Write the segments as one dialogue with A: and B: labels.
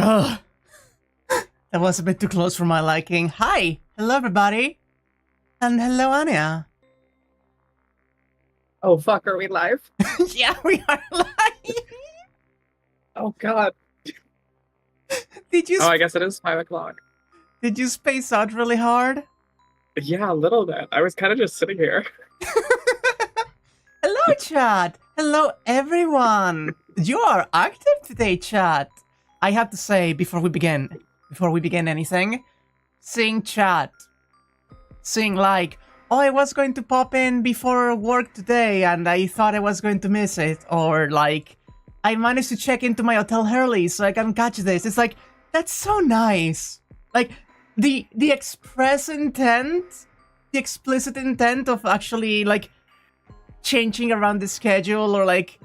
A: Ugh, that was a bit too close for my liking. Hi! Hello, everybody! And hello, Anya.
B: Oh fuck, are we live?
A: Yeah, we are live!
B: Oh god.
A: Did you,
B: Oh, I guess it is 5 o'clock.
A: did you space out really hard?
B: Yeah, a little bit. I was kind of just sitting here.
A: Hello, chat! Hello, everyone! You are active today, chat! I have to say, before we begin anything, seeing chat, seeing like, oh, I was going to pop in before work today and I thought I was going to miss it, or like, I managed to check into my hotel early so I can catch this. It's like, that's so nice. Like, the express intent, the explicit intent of actually, like, changing around the schedule or, like,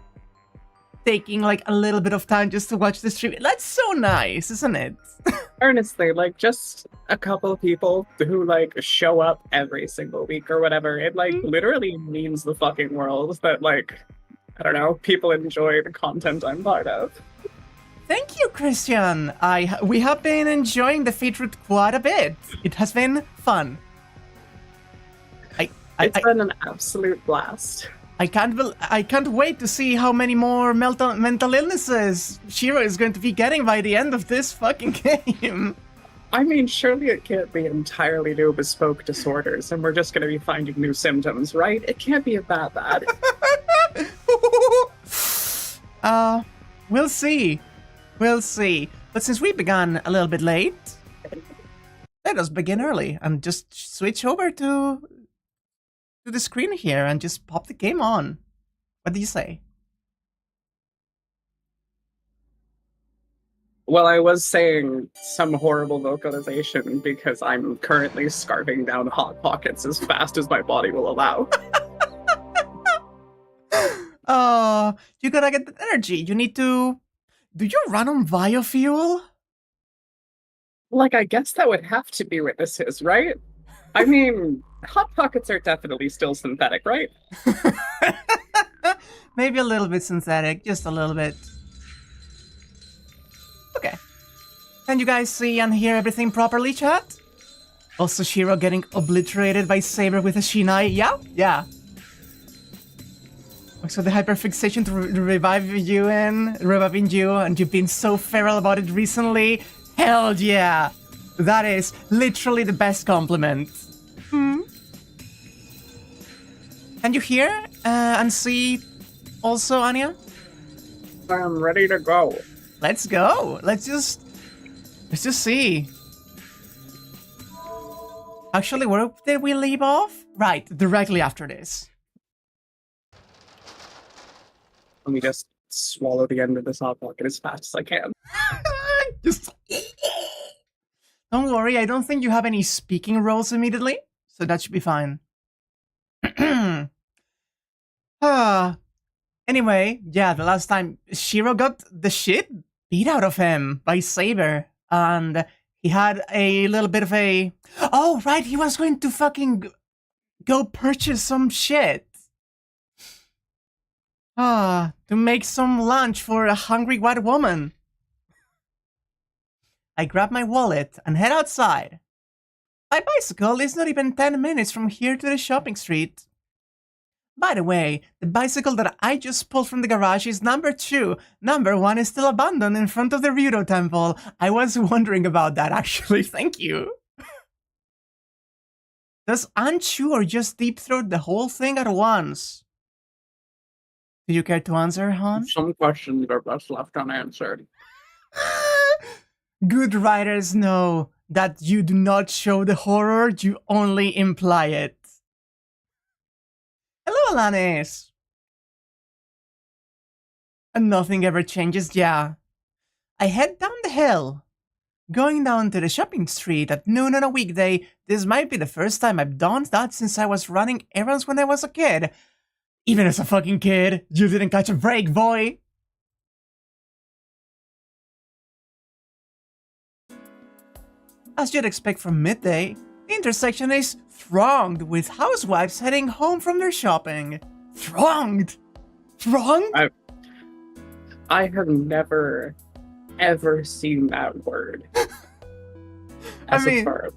A: taking, like, a little bit of time just to watch the stream. That's so nice, isn't it?
B: Honestly, like just a couple of people who like show up every single week or whatever. It like literally means the fucking world that like, I don't know, people enjoy the content I'm part of.
A: Thank you, Christian. We have been enjoying the featured quite a bit. It has been fun.
B: It's been an absolute blast.
A: I can't wait to see how many more mental illnesses Shirou is going to be getting by the end of this fucking game.
B: I mean, surely it can't be entirely new bespoke disorders and we're just gonna be finding new symptoms, right? It can't be that bad.
A: We'll see. We'll see. But since we began a little bit late, let us begin early and just switch over to the screen here and just pop the game on. What do you say?
B: Well, I was saying some horrible vocalization because I'm currently scarfing down Hot Pockets as fast as my body will allow.
A: Oh, you gotta get the energy. You need to... Do you run on biofuel?
B: Like, I guess that would have to be what this is, right? I mean, Hot Pockets are definitely still synthetic, right?
A: Maybe a little bit synthetic, just a little bit. Okay. Can you guys see and hear everything properly, chat? Also, Shirou getting obliterated by Saber with a Shinai. Yeah? Yeah. So the hyperfixation to reviving you, and you've been so feral about it recently. Hell yeah! That is literally the best compliment. Can you hear and see also, Anya?
B: I'm ready to go.
A: Let's go. Let's just see. Actually, where did we leave off? Right, directly after this.
B: Let me just swallow the end of this Hot Pocket as fast as I can.
A: Just... Don't worry, I don't think you have any speaking roles immediately, so that should be fine. Anyway, yeah, the last time Shirou got the shit beat out of him by Saber, and he had a little bit of a... Oh, right, he was going to fucking go purchase some shit. To make some lunch for a hungry white woman. I grab my wallet and head outside. My bicycle is not even 10 minutes from here to the shopping street. By the way, the bicycle that I just pulled from the garage is number 2. Number 1 is still abandoned in front of the Ryudo temple. I was wondering about that actually, thank you. Does Anchu or just deep throat the whole thing at once? Do you care to answer, Han?
B: Some questions are best left unanswered.
A: Good writers know that you do not show the horror, you only imply it. Hello, Alanis! And nothing ever changes, yeah. I head down the hill. Going down to the shopping street at noon on a weekday, this might be the first time I've done that since I was running errands when I was a kid. Even as a fucking kid, you didn't catch a break, boy! As you'd expect from midday, the intersection is thronged with housewives heading home from their shopping. Thronged? Thronged?
B: I have never ever seen that word
A: I
B: as a
A: mean,
B: verb.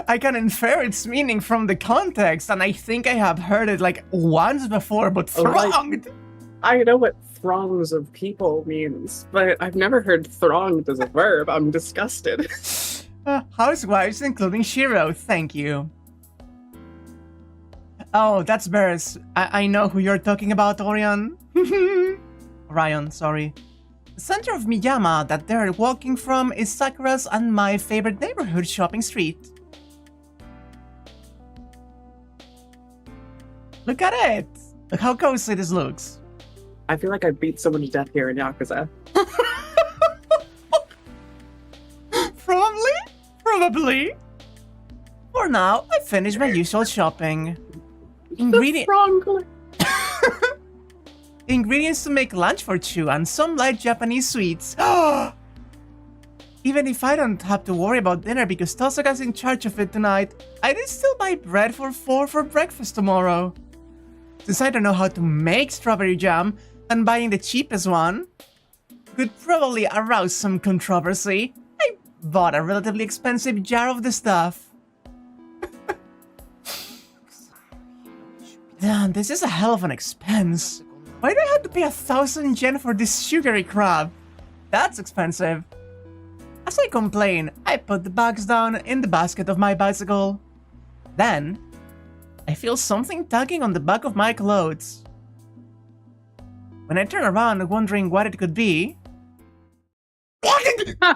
A: I can infer its meaning from the context, and I think I have heard it like once before, but thronged.
B: I know what throngs of people means, but I've never heard thronged as a verb. I'm disgusted.
A: Housewives, including Shirou, thank you. Oh, that's Bears. I know who you're talking about, Orion. Orion, sorry. The center of Miyama that they're walking from is Sakura's and my favorite neighborhood shopping street. Look at it! Look how cozy this looks.
B: I feel like I beat someone to death here in Yakuza.
A: Probably. For now, I finished my usual shopping. Ingredients to make lunch for Chu and some light Japanese sweets. Even if I don't have to worry about dinner because Tosaka's in charge of it tonight, I did still buy bread for 4 for breakfast tomorrow. Since I don't know how to make strawberry jam, and buying the cheapest one could probably arouse some controversy, I bought a relatively expensive jar of the stuff. Damn, this is a hell of an expense. Why do I have to pay 1,000 yen for this sugary crab? That's expensive. As I complain, I put the bags down in the basket of my bicycle. Then, I feel something tugging on the back of my clothes. When I turn around wondering what it could be... No!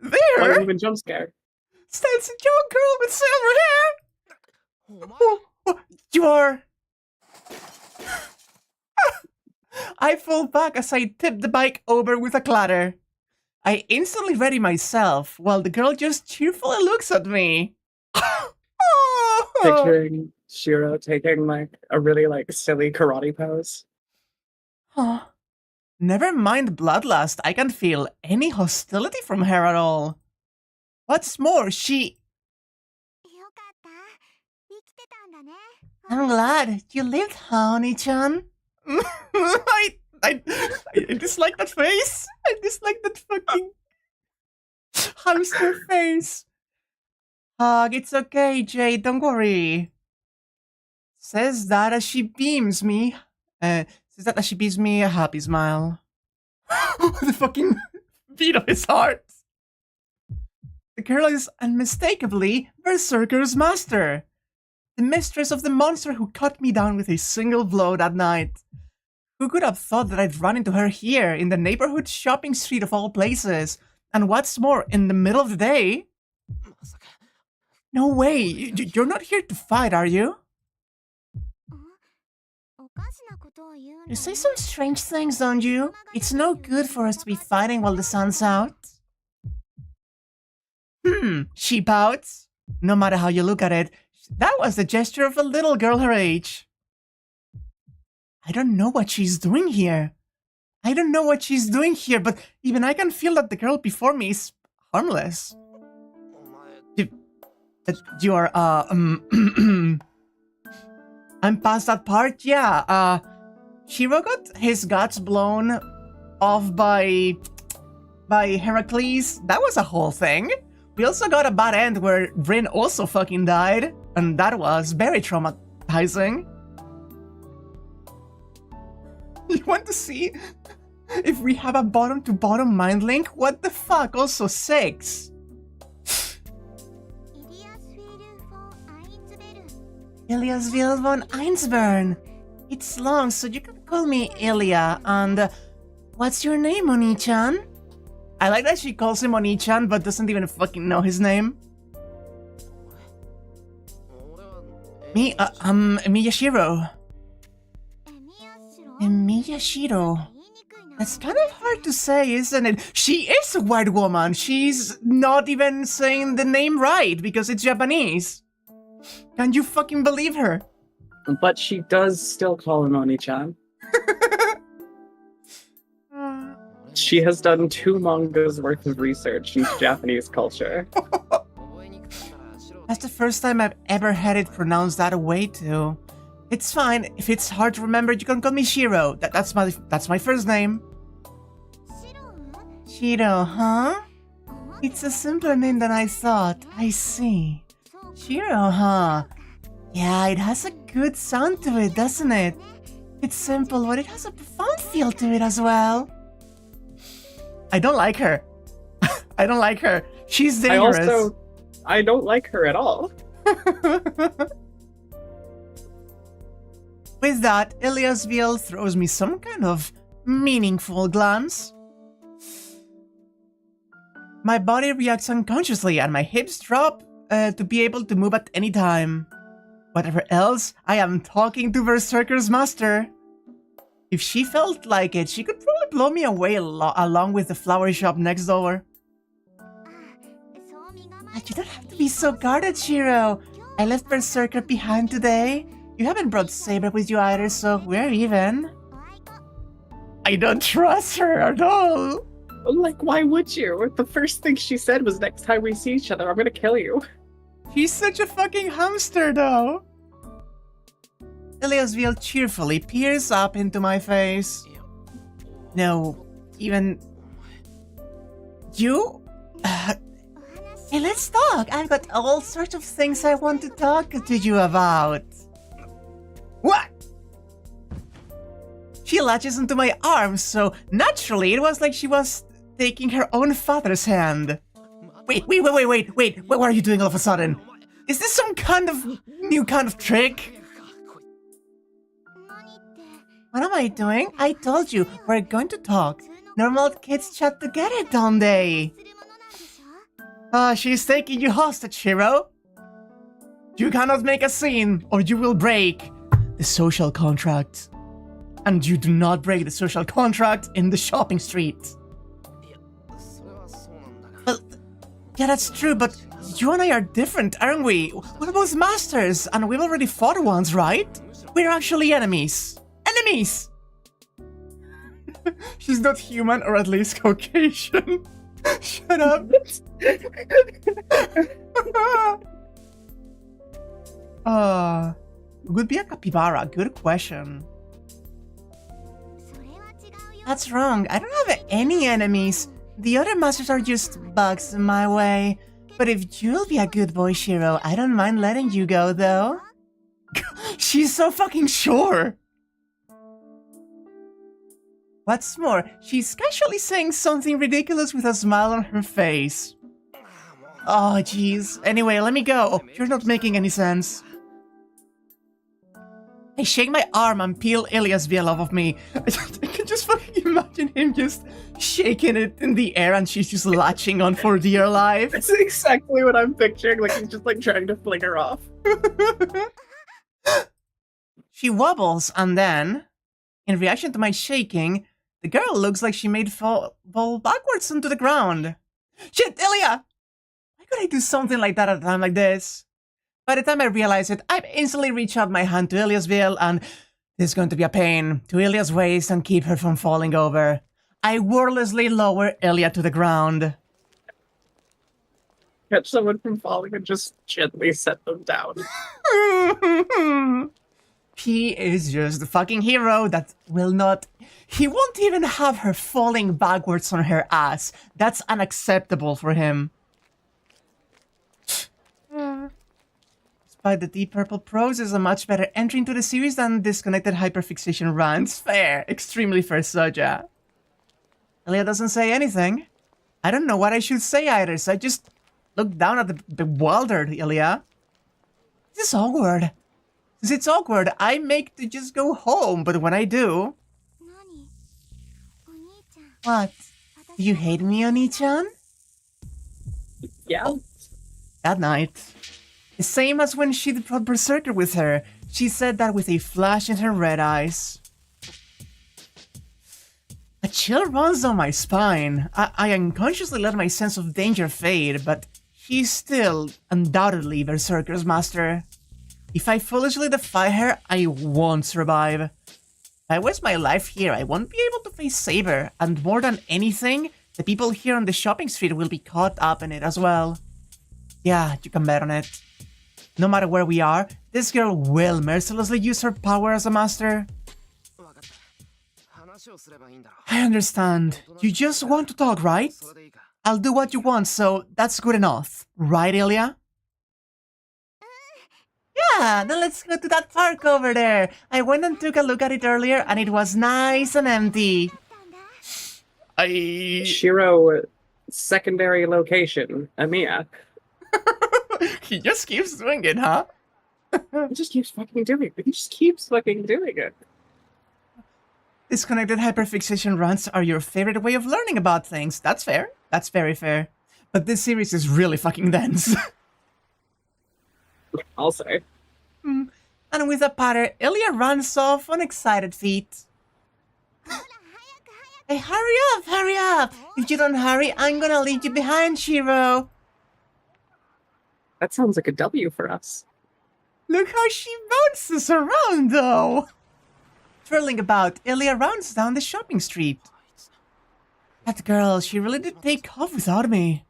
A: There!
B: Why even jump scare?
A: Stands a young girl with silver hair! You are... I fall back as I tip the bike over with a clatter. I instantly ready myself, while the girl just cheerfully looks at me.
B: Picturing Shirou taking like a really like silly karate pose.
A: Never mind bloodlust, I can't feel any hostility from her at all. What's more, I'm glad you lived, honey-chan. I dislike that face. I dislike that fucking hamster face. It's okay, Jay, don't worry. Says that as she beams me. A happy smile. The fucking beat of his heart. The girl is unmistakably Berserker's master. The mistress of the monster who cut me down with a single blow that night. Who could have thought that I'd run into her here in the neighborhood shopping street of all places? And what's more, in the middle of the day? No way, you're not here to fight, are you? You say some strange things, don't you? It's no good for us to be fighting while the sun's out. She pouts. No matter how you look at it, that was the gesture of a little girl her age. I don't know what she's doing here. But even I can feel that the girl before me is harmless. You are, I'm past that part, yeah. Shirou got his guts blown off by Heracles. That was a whole thing. We also got a bad end where Rin also fucking died, and that was very traumatizing. You want to see if we have a bottom-to-bottom mind link? What the fuck? Also 6. Iliasville von Einsburn. It's long, so you can call me Ilya. And what's your name, Oni-chan? I like that she calls him Oni-chan, but doesn't even fucking know his name. Me, I'm Miyashiro. Miyashiro. That's kind of hard to say, isn't it? She is a white woman. She's not even saying the name right because it's Japanese. Can you fucking believe her?
B: But she does still call him Oni-chan. She has done 2 mangas worth of research into Japanese culture.
A: That's the first time I've ever had it pronounced that way too. It's fine. If it's hard to remember, you can call me Shiro. That's my first name. Shirou, huh? It's a simpler name than I thought. I see. Shirou, huh? Yeah, it has a good sound to it, doesn't it? It's simple, but it has a profound feel to it as well. I don't like her. I don't like her. She's dangerous.
B: I don't like her at all.
A: With that, Eliasville throws me some kind of meaningful glance. My body reacts unconsciously and my hips drop to be able to move at any time. Whatever else, I am talking to Berserker's master. If she felt like it, she could probably blow me away along with the flower shop next door. But you don't have to be so guarded, Shirou. I left Berserker behind today. You haven't brought Saber with you either, so we're even. I don't trust her at all.
B: Like, why would you? The first thing she said was, next time we see each other, I'm gonna kill you.
A: He's such a fucking hamster, though. Eliasville cheerfully peers up into my face. No, even... You? Hey, let's talk. I've got all sorts of things I want to talk to you about. What? She latches into my arms, so naturally it was like she was taking her own father's hand. Wait, what are you doing all of a sudden? Is this some kind of new kind of trick? What am I doing? I told you, we're going to talk. Normal kids chat together, don't they? She's taking you hostage, Shirou. You cannot make a scene, or you will break the social contract. And you do not break the social contract in the shopping street. Well, yeah, that's true, but you and I are different, aren't we? We're both masters, and we've already fought once, right? We're actually enemies. Enemies! She's not human, or at least Caucasian. Shut up. Would be a capybara. Good question. That's wrong. I don't have any enemies. The other masters are just bugs in my way. But if you'll be a good boy, Shirou, I don't mind letting you go, though. She's so fucking sure. What's more, she's casually saying something ridiculous with a smile on her face. Oh, jeez. Anyway, let me go. You're not making any sense. I shake my arm and peel Eliasville off of me. I can just fucking imagine him just shaking it in the air and she's just latching on for dear life.
B: That's exactly what I'm picturing. Like, he's just like trying to fling her off.
A: She wobbles and then, in reaction to my shaking, the girl looks like she made fall backwards onto the ground. Shit, Elia! Why could I do something like that at a time like this? By the time I realize it, I instantly reach out my hand to Eliasville, and this is going to be a pain, to Elia's waist and keep her from falling over. I wordlessly lower Elia to the ground.
B: Catch someone from falling and just gently set them down.
A: He is just the fucking hero that will not... He won't even have her falling backwards on her ass. That's unacceptable for him. Despite the Deep Purple prose is a much better entry into the series than disconnected hyperfixation runs. Fair. Extremely fair, Soja. Elia doesn't say anything. I don't know what I should say either, so I just look down at the bewildered Elia. This is awkward. Since it's awkward, I make to just go home, but when I do... What? Do you hate me, Oni-chan?
B: Yeah.
A: Oh. That night. The same as when she brought Berserker with her. She said that with a flash in her red eyes. A chill runs down my spine. I unconsciously let my sense of danger fade, but she's still undoubtedly Berserker's master. If I foolishly defy her, I won't survive. If I waste my life here, I won't be able to face Saber, and more than anything, the people here on the shopping street will be caught up in it as well. Yeah, you can bet on it. No matter where we are, this girl will mercilessly use her power as a master. I understand. You just want to talk, right? I'll do what you want, so that's good enough. Right, Ilya? Yeah, then let's go to that park over there. I went and took a look at it earlier, and it was nice and empty.
B: Shirou, secondary location, Emiya.
A: He just keeps doing it, huh?
B: He just keeps fucking doing it. He just keeps fucking doing it.
A: Disconnected hyperfixation runs are your favorite way of learning about things. That's fair. That's very fair. But this series is really fucking dense.
B: I'll say.
A: And with a patter, Ilya runs off on excited feet. Hey, hurry up, hurry up! If you don't hurry, I'm gonna leave you behind, Shirou.
B: That sounds like a W for us.
A: Look how she bounces around, though! Twirling about, Ilya runs down the shopping street. That girl, she really did take off without me.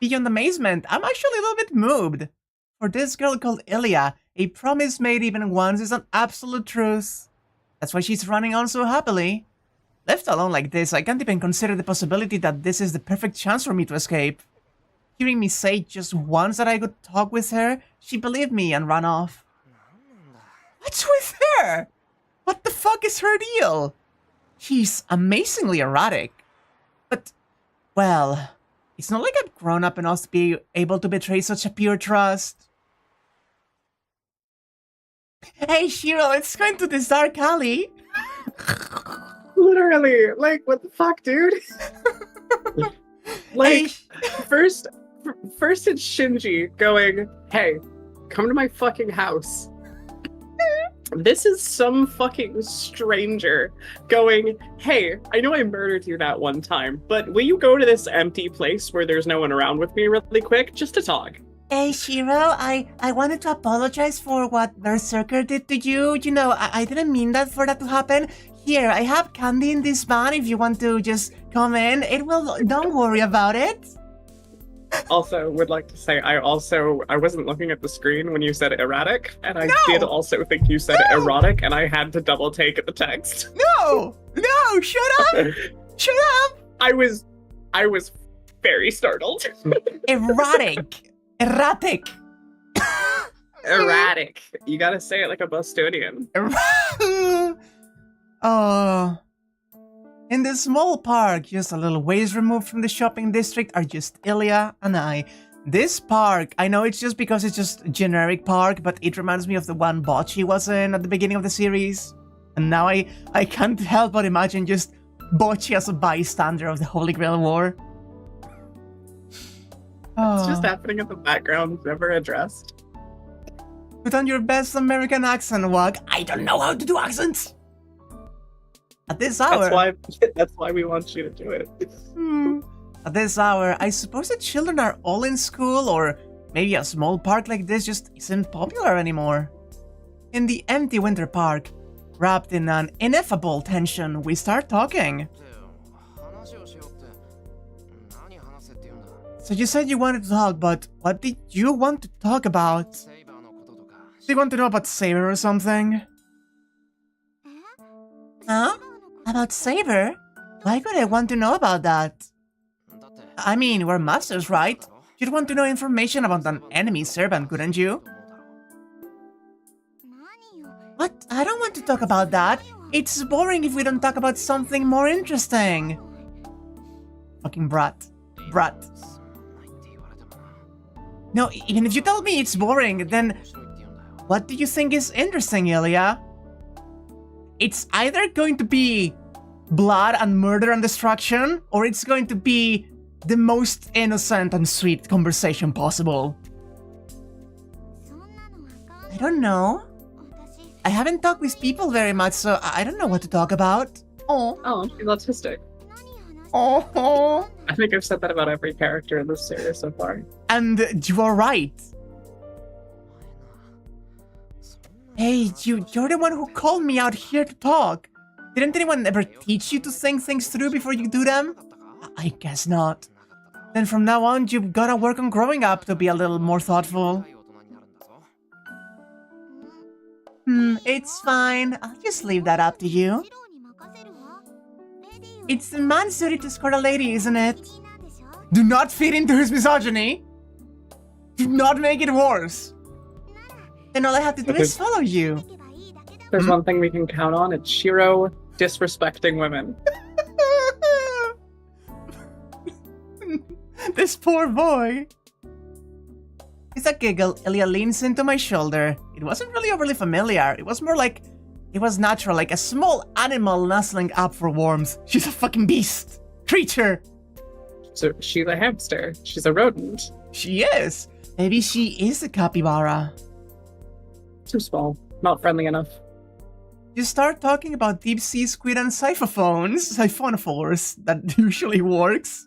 A: Beyond amazement, I'm actually a little bit moved. For this girl called Ilya, a promise made even once is an absolute truth. That's why she's running on so happily. Left alone like this, I can't even consider the possibility that this is the perfect chance for me to escape. Hearing me say just once that I could talk with her, she believed me and ran off. What's with her? What the fuck is her deal? She's amazingly erratic. But, well, it's not like I've grown up enough to be able to betray such a pure trust. Hey, Shirou, let's go into this dark alley.
B: Literally, like, what the fuck, dude? Like, first it's Shinji going, hey, come to my fucking house. This is some fucking stranger going, hey, I know I murdered you that one time, but will you go to this empty place where there's no one around with me really quick, just to talk?
A: Hey, Shirou, I wanted to apologize for what Berserker did to you. You know, I didn't mean that for that to happen. Here, I have candy in this van if you want to just come in. Don't worry about it.
B: Also, would like to say, I wasn't looking at the screen when you said erratic, and I did also think you said erotic, and I had to double take at the text.
A: No, shut up, shut up.
B: I was very startled.
A: Erratic.
B: Erratic. You gotta say it like a Bostonian.
A: Oh. In this small park, just a little ways removed from the shopping district, are just Ilya and I. This park, I know it's just because it's just a generic park, but it reminds me of the one Bocchi was in at the beginning of the series. And now I can't help but imagine just Bocchi as a bystander of the Holy Grail War.
B: It's just happening in the background, never addressed.
A: Put on your best American accent, Wag. I don't know how to do accents! At this hour...
B: That's why we want you to do it.
A: At this hour, I suppose the children are all in school, or maybe a small park like this just isn't popular anymore. In the empty winter park, wrapped in an ineffable tension, we start talking. So you said you wanted to talk, but what did you want to talk about? Do you want to know about Saber or something? Huh? About Saber? Why could I want to know about that? I mean, we're masters, right? You'd want to know information about an enemy servant, couldn't you? What? I don't want to talk about that. It's boring if we don't talk about something more interesting. Fucking brat. No, even if you tell me it's boring, then what do you think is interesting, Ilya? It's either going to be blood and murder and destruction, or it's going to be the most innocent and sweet conversation possible. I don't know. I haven't talked with people very much, so I don't know what to talk about.
B: Oh, she's autistic.
A: Oh.
B: I think I've said that about every character in this series so far.
A: And you are right. Hey, you're the one who called me out here to talk. Didn't anyone ever teach you to think things through before you do them? I guess not. Then from now on, you've gotta work on growing up to be a little more thoughtful. It's fine. I'll just leave that up to you. It's the man's duty to score a lady, isn't it? Do not feed into his misogyny. Do not make it worse. Then all I have to do is follow you.
B: There's one thing we can count on, it's Shirou disrespecting women.
A: This poor boy. It's a giggle. Ilya leans into my shoulder. It wasn't really overly familiar. It was more like it was natural, like a small animal nuzzling up for warmth. She's a fucking beast. Creature.
B: So she's a hamster. She's a rodent.
A: She is. Maybe she is a capybara.
B: Too small. Not friendly enough.
A: You start talking about deep sea squid and siphonophores. That usually works.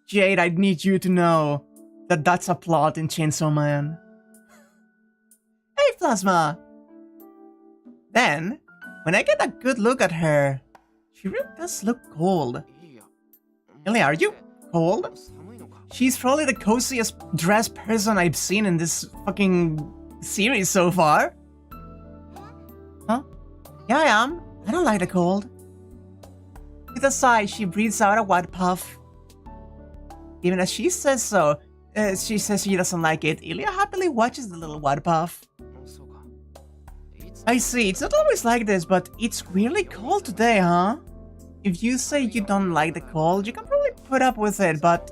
A: Jade, I need you to know that that's a plot in Chainsaw Man. Hey, Plasma! Then, when I get a good look at her, she really does look cold. Ilya, are you cold? She's probably the coziest dressed person I've seen in this fucking series so far. Huh? Yeah, I am. I don't like the cold. With a sigh, she breathes out a wet puff. Even as she says so, she says she doesn't like it. Ilya happily watches the little wet puff. I see, it's not always like this, but it's really cold today, huh? If you say you don't like the cold, you can probably put up with it, but...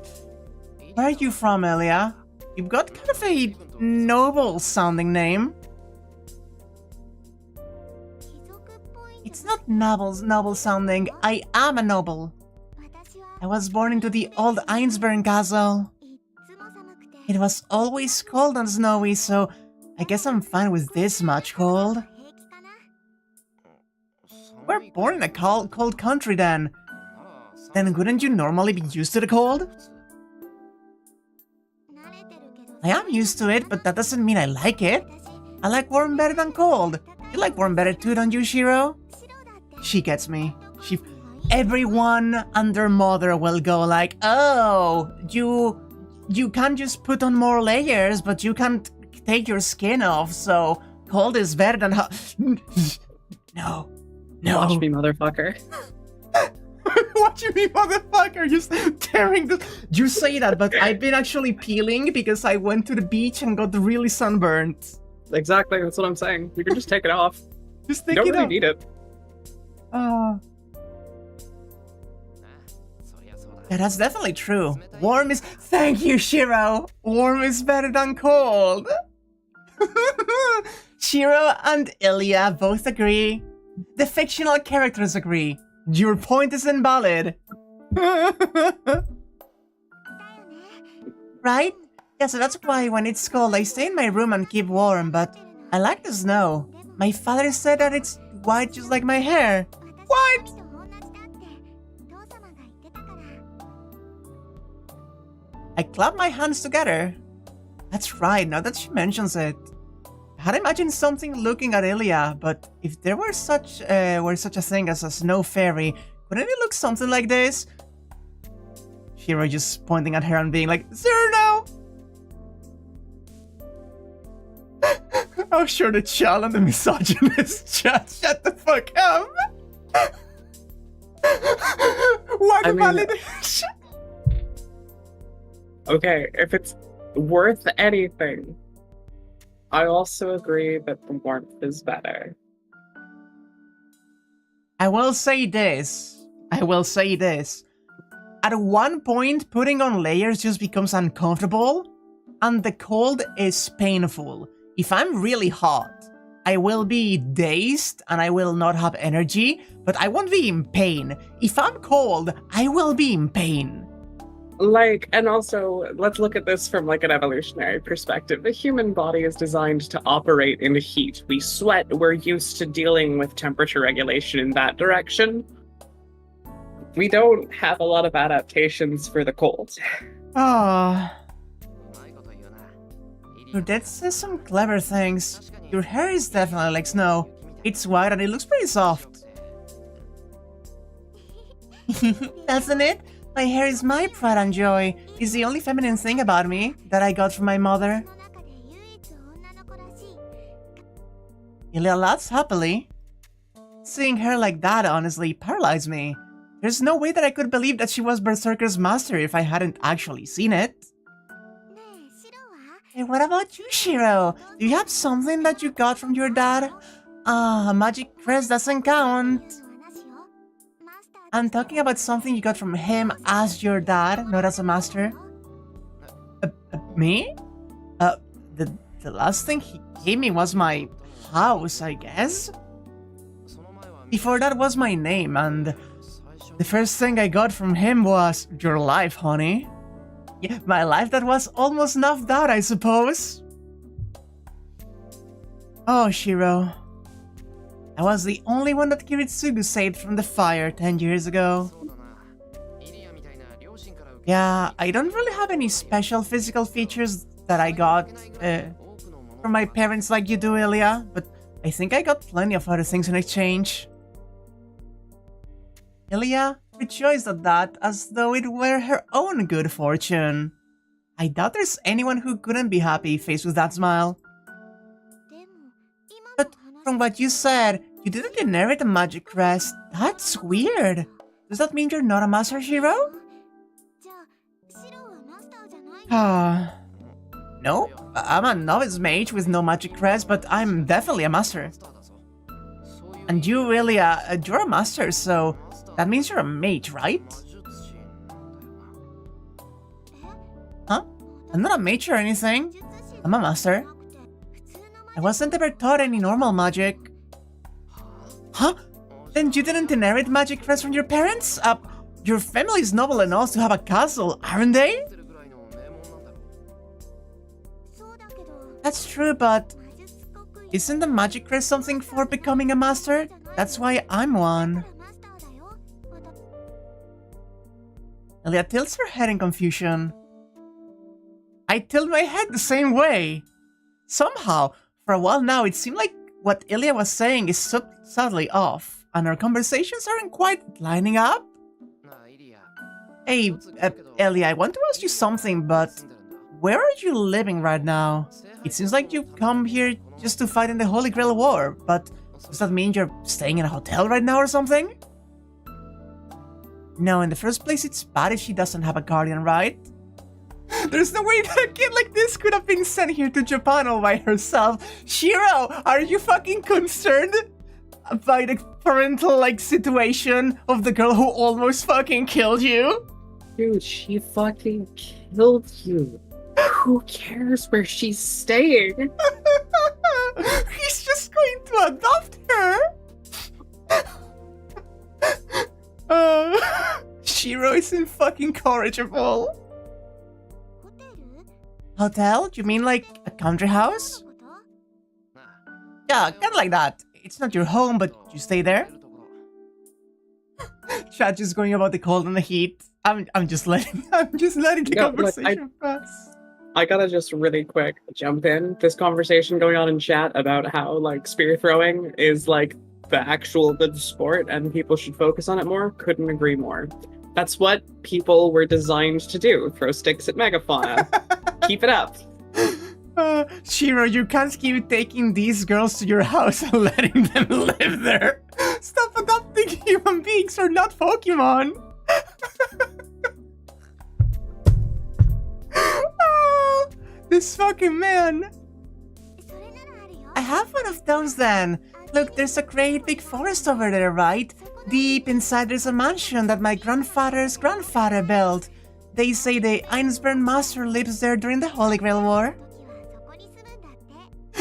A: Where are you from, Ilya? You've got kind of a noble-sounding name. It's not noble-sounding. I am a noble. I was born into the old Einsberg castle. It was always cold and snowy, so I guess I'm fine with this much cold. We're born in a cold country then. Then wouldn't you normally be used to the cold? I am used to it, but that doesn't mean I like it. I like warm better than cold. You like warm better too, don't you, Shirou? She gets me. Everyone and their mother will go like, oh, you can't just put on more layers, but you can't take your skin off, so cold is better than hot. No.
B: Watch me, motherfucker.
A: Watch me, motherfucker! Just tearing the... You say that, but I've been actually peeling because I went to the beach and got really sunburned.
B: Exactly, that's what I'm saying. You can just take it off.
A: Just take
B: you don't
A: it
B: really
A: off.
B: need it.
A: Yeah, that's definitely true. Warm is... Thank you, Shirou! Warm is better than cold! Shirou and Ilya both agree. The fictional characters agree. Your point is invalid. Right? Yeah, so that's why when it's cold, I stay in my room and keep warm, but I like the snow. My father said that it's white just like my hair. White! I clap my hands together. That's right, now that she mentions it. I had imagined something looking at Ilya, but if there were such a thing as a snow fairy, wouldn't it look something like this? Shirou just pointing at her and being like, Zerno! Oh, sure, the child and the misogynist shut the fuck up! What validation?
B: Okay, if it's worth anything, I also agree that the warmth is better.
A: I will say this. At one point, putting on layers just becomes uncomfortable, and the cold is painful. If I'm really hot, I will be dazed and I will not have energy, but I won't be in pain. If I'm cold, I will be in pain.
B: And also, let's look at this from an evolutionary perspective. The human body is designed to operate in heat. We sweat, we're used to dealing with temperature regulation in that direction. We don't have a lot of adaptations for the cold.
A: Ah. Your dad says some clever things. Your hair is definitely like snow. It's white and it looks pretty soft. Doesn't it? My hair is my pride and joy. It's the only feminine thing about me that I got from my mother. Ilya laughs happily. Seeing her like that honestly paralyzed me. There's no way that I could believe that she was Berserker's master if I hadn't actually seen it. Hey, what about you, Shirou? Do you have something that you got from your dad? Ah, magic crest doesn't count. I'm talking about something you got from him as your dad, not as a master. Me? The last thing he gave me was my house, I guess? Before that was my name, and the first thing I got from him was your life, honey. Yeah, my life that was almost snuffed out, I suppose. Oh, Shirou. I was the only one that Kiritsugu saved from the fire 10 years ago. Yeah, I don't really have any special physical features that I got from my parents like you do, Ilya, but I think I got plenty of other things in exchange. Ilya rejoiced at that as though it were her own good fortune. I doubt there's anyone who couldn't be happy faced with that smile. But from what you said, you didn't inherit a magic crest. That's weird. Does that mean you're not a master, Shirou? No, I'm a novice mage with no magic crest, but I'm definitely a master. And you really, you're a master, so that means you're a mage, right? Huh? I'm not a mage or anything. I'm a master. I wasn't ever taught any normal magic. Huh? Then you didn't inherit magic crest from your parents? Your family's noble enough to have a castle, aren't they? That's true, but isn't the magic crest something for becoming a master? That's why I'm one. Ilya tilts her head in confusion. I tilt my head the same way. Somehow, for a while now, it seemed like what Ilya was saying is subtly off, and our conversations aren't quite lining up. Hey, Ilya, I want to ask you something, but where are you living right now? It seems like you've come here just to fight in the Holy Grail War, but does that mean you're staying in a hotel right now or something? No, in the first place, it's bad if she doesn't have a guardian, right? There's no way that a kid like this could have been sent here to Japan all by herself. Shirou, are you fucking concerned by the parental, situation of the girl who almost fucking killed you?
B: Dude, she fucking killed you. Who cares where she's staying?
A: He's just going to adopt her. Shirou is incorrigible. Hotel? You mean like a country house? Yeah, kinda like that. It's not your home, but you stay there? Chat just going about the cold and the heat. I'm just letting the conversation pass.
B: I gotta just really quick jump in. This conversation going on in chat about how spear throwing is the actual good sport and people should focus on it more. Couldn't agree more. That's what people were designed to do. Throw sticks at megafauna. Keep it up.
A: Shirou, you can't keep taking these girls to your house and letting them live there. Stop adopting human beings or not Pokemon. This fucking man. I have one of those then. Look, there's a great big forest over there, right? Deep inside there's a mansion that my grandfather's grandfather built. They say the Einsburn Master lives there during the Holy Grail War.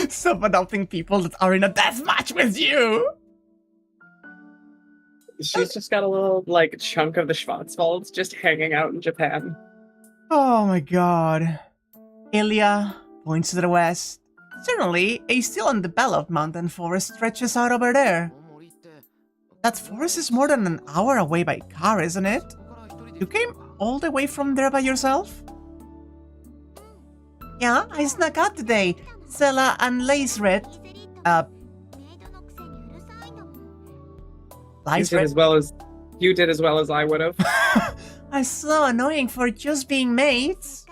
A: Stop adopting people that are in a death match with you!
B: She's just got a little, chunk of the Schwarzwalds just hanging out in Japan.
A: Oh my god. Ilya points to the west. Certainly, a still undeveloped mountain forest stretches out over there. That forest is more than an hour away by car, isn't it? You came all the way from there by yourself? Yeah, I snuck out today. Sela and Lacerit.
B: You did as well as I would have.
A: Are so annoying for just being mates.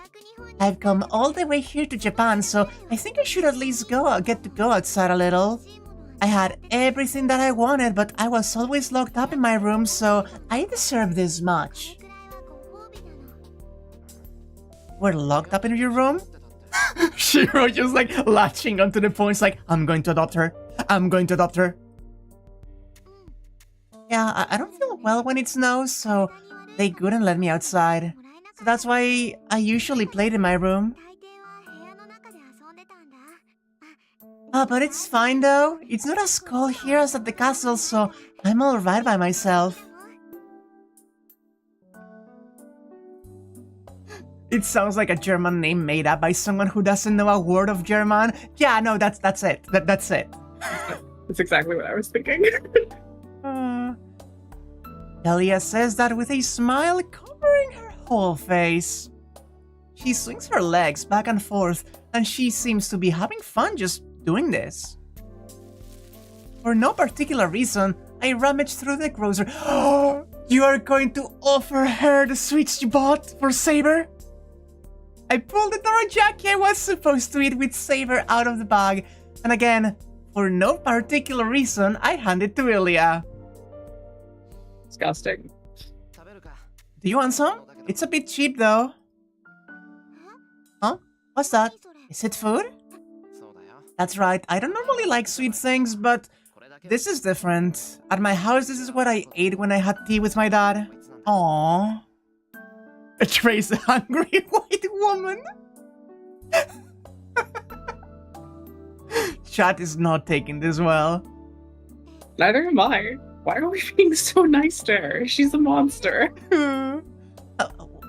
A: I've come all the way here to Japan, so I think I should at least get to go outside a little. I had everything that I wanted, but I was always locked up in my room, so I deserve this much. We're locked up in your room? Shirou just like latching onto the points like, I'm going to adopt her. I'm going to adopt her. Yeah, I don't feel well when it snows, so they couldn't let me outside. So that's why I usually played in my room. But it's fine though. It's not as cold here as at the castle, so I'm alright by myself. It sounds like a German name made up by someone who doesn't know a word of German. Yeah, no, that's it. That's it.
B: That's exactly what I was thinking.
A: Elia says that with a smile covering her whole face. She swings her legs back and forth, and she seems to be having fun just doing this. For no particular reason, I rummage through the grocery. Oh, you are going to offer her the sweets you bought for Saber? I pulled the dorayaki I was supposed to eat with Saber out of the bag, and again, for no particular reason, I hand it to Ilya.
B: Disgusting.
A: Do you want some? It's a bit cheap though. Huh? What's that? Is it food? That's right, I don't normally like sweet things, but this is different. At my house, this is what I ate when I had tea with my dad. Aww. Betrays the hungry white woman. Chat is not taking this well.
B: Neither am I. Why are we being so nice to her? She's a monster.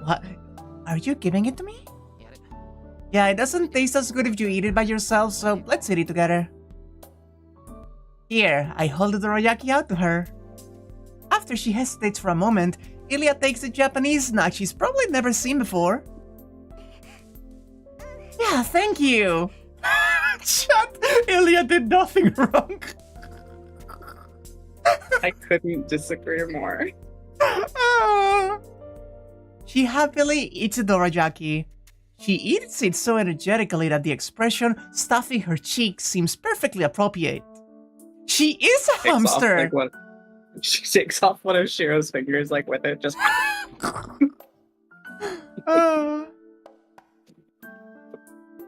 A: What? Are you giving it to me? Yeah, it doesn't taste as good if you eat it by yourself, so let's eat it together. Here, I hold the dorayaki out to her. After she hesitates for a moment, Ilya takes the Japanese snack she's probably never seen before. Yeah, thank you! Chat, Ilya did nothing wrong.
B: I couldn't disagree more.
A: She happily eats the dorayaki. She eats it so energetically that the expression stuffing her cheeks seems perfectly appropriate. She is a hamster!
B: She takes off one of Shirou's fingers, like, with it, just...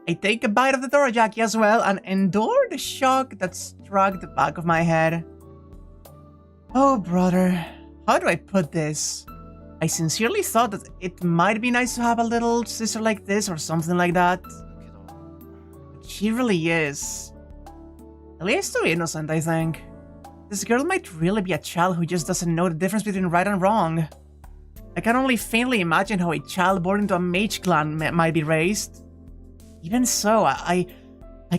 A: I take a bite of the dorayaki as well and endure the shock that struck the back of my head. Oh, brother. How do I put this? I sincerely thought that it might be nice to have a little sister like this or something like that. But she really is. Elia is too innocent, I think. This girl might really be a child who just doesn't know the difference between right and wrong. I can only faintly imagine how a child born into a mage clan might be raised. Even so, I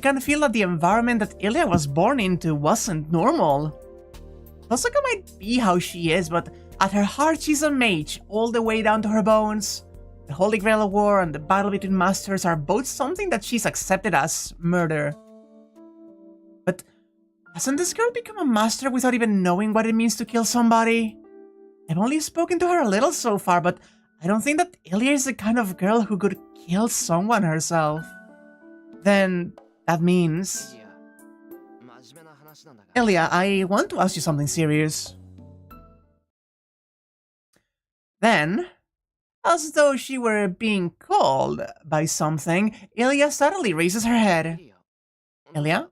A: can feel that the environment that Ilya was born into wasn't normal. Osaka might be how she is, but at her heart she's a mage, all the way down to her bones. The Holy Grail War and the battle between masters are both something that she's accepted as murder. But hasn't this girl become a master without even knowing what it means to kill somebody? I've only spoken to her a little so far, but I don't think that Ilya is the kind of girl who could kill someone herself. Then that means... Ilya, I want to ask you something serious. Then, as though she were being called by something, Ilya suddenly raises her head. Ilya?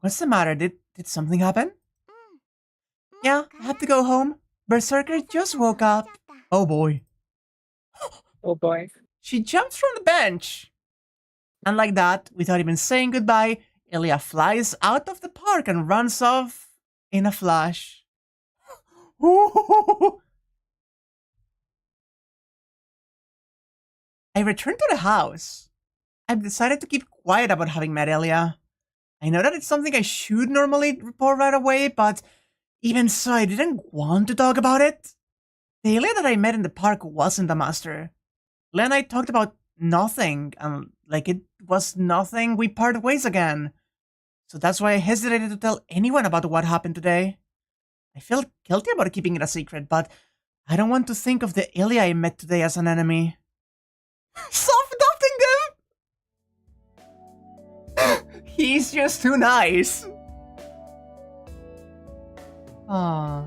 A: What's the matter? Did something happen? Yeah, I have to go home. Berserker just woke up. Oh boy.
B: Oh boy.
A: She jumps from the bench. And like that, without even saying goodbye, Ilya flies out of the park and runs off in a flash. I return to the house. I've decided to keep quiet about having met Ilya. I know that it's something I should normally report right away, but even so, I didn't want to talk about it. The Ilya that I met in the park wasn't a master. Ilya and I talked about nothing, and like it was nothing, we parted ways again. So that's why I hesitated to tell anyone about what happened today. I felt guilty about keeping it a secret, but I don't want to think of the Ilya I met today as an enemy. Stop adopting them! He's just too nice. Aw.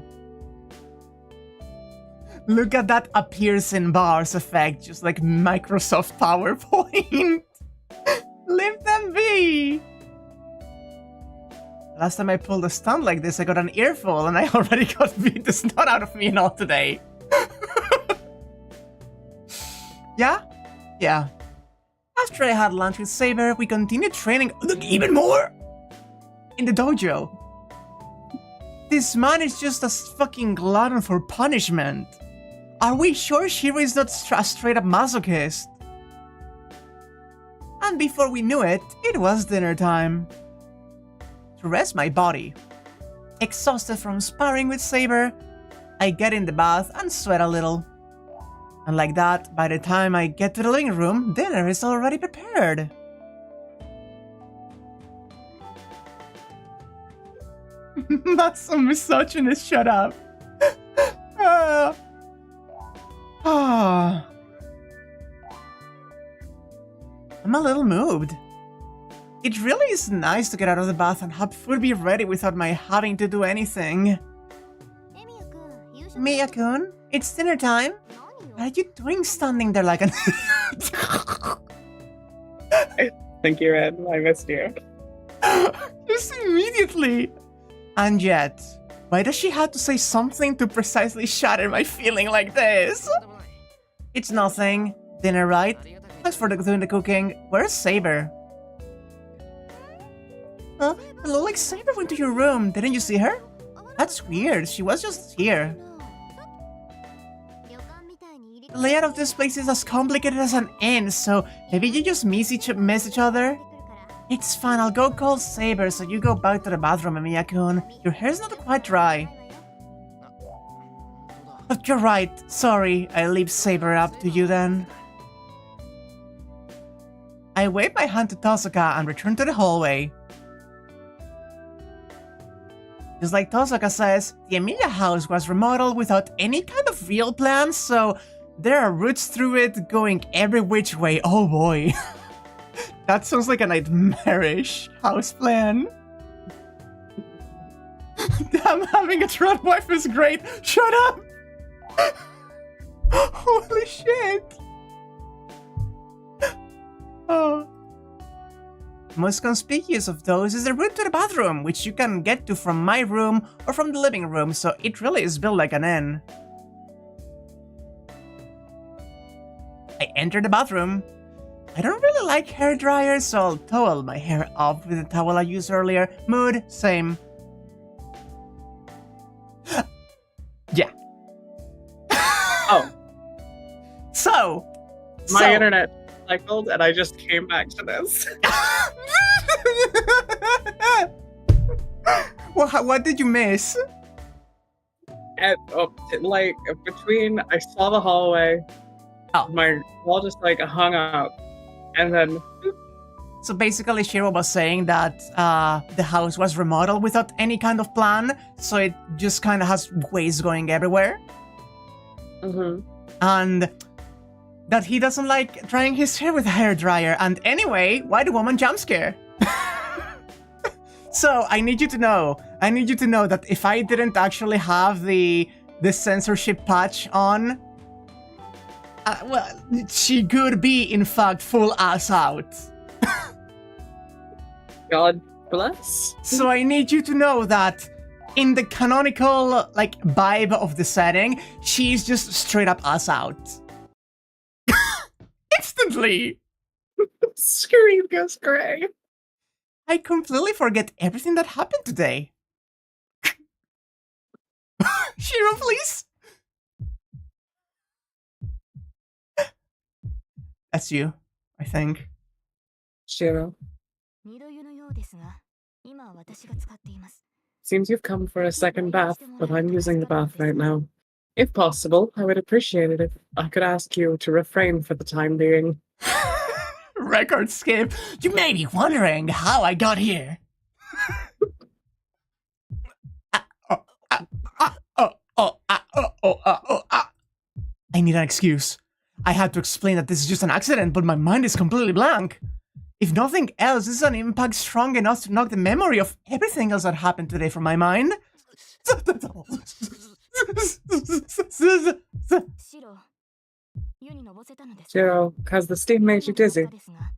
A: Look at that appears in bars effect, just like Microsoft PowerPoint. Leave them be! Last time I pulled a stunt like this, I got an earful, and I already got beat the snot out of me and all today. Yeah? Yeah. After I had lunch with Saber, we continued training even more in the dojo. This man is just a fucking glutton for punishment. Are we sure Shirou is not a straight-up masochist? And before we knew it, it was dinner time. To rest my body, exhausted from sparring with Saber, I get in the bath and sweat a little. And like that, by the time I get to the living room, dinner is already prepared. Not some misogynist, shut up. I'm a little moved. It really is nice to get out of the bath and have food be ready without my having to do anything. Miya-kun, it's dinner time. What are you doing standing there like an...
B: Thank you, Red. I missed you.
A: Just immediately. And yet, why does she have to say something to precisely shatter my feeling like this? It's nothing. Dinner, right? Thanks for doing the cooking. Where's Saber? Hello, like Saber went to your room. Didn't you see her? That's weird. She was just here. The layout of this place is as complicated as an inn, so maybe you just miss each other? It's fine, I'll go call Saber, so you go back to the bathroom, Emiya-kun. Your hair's not quite dry. But you're right, sorry, I leave Saber up to you then. I wave my hand to Tosoka and return to the hallway. Just like Tosoka says, the Emiya house was remodeled without any kind of real plans, so there are routes through it going every which way. Oh boy. That sounds like a nightmarish house plan. Damn, having a Tron wife is great. Shut up! Holy shit! Oh. Most conspicuous of those is the route to the bathroom, which you can get to from my room or from the living room, so it really is built like an inn. I enter the bathroom. I don't really like hair dryers, so I'll towel my hair off with the towel I used earlier. Mood, same. Yeah.
B: Oh.
A: So.
B: My internet cycled and I just came back to this.
A: What did you miss?
B: And, like, between, I saw the hallway.
A: Oh.
B: My wall just, like, hung up. And then...
A: So basically, Shirou was saying that the house was remodeled without any kind of plan, so it just kind of has ways going everywhere.
B: Mm-hmm.
A: And that he doesn't like drying his hair with a hairdryer. And anyway, why the woman jump scare? So I need you to know that if I didn't actually have the censorship patch on, well, she could be, in fact, full ass out.
B: God bless.
A: So I need you to know that in the canonical, like, vibe of the setting, she's just straight up ass out. Instantly!
B: Scream goes gray.
A: I completely forget everything that happened today. Shirou, please! That's you, I think.
B: Shirou. Seems you've come for a second bath, but I'm using the bath right now. If possible, I would appreciate it if I could ask you to refrain for the time being.
A: Record skip. You may be wondering how I got here. I need an excuse. I had to explain that this is just an accident, but my mind is completely blank. If nothing else, this is an impact strong enough to knock the memory of everything else that happened today from my mind.
B: Shirou, has the steam made you dizzy?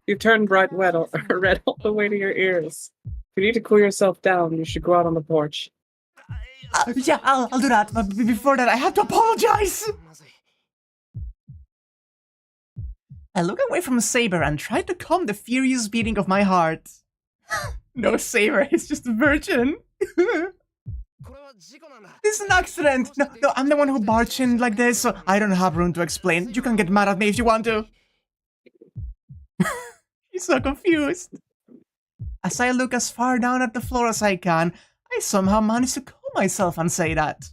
B: You've turned bright red red all the way to your ears. If you need to cool yourself down, you should go out on the porch.
A: Yeah, I'll do that, but before that I have to apologize! I look away from Saber and try to calm the furious beating of my heart. No, Saber, he's just a virgin. This is an accident! No, I'm the one who barged in like this, so I don't have room to explain. You can get mad at me if you want to. He's so confused. As I look as far down at the floor as I can, I somehow manage to calm myself and say that.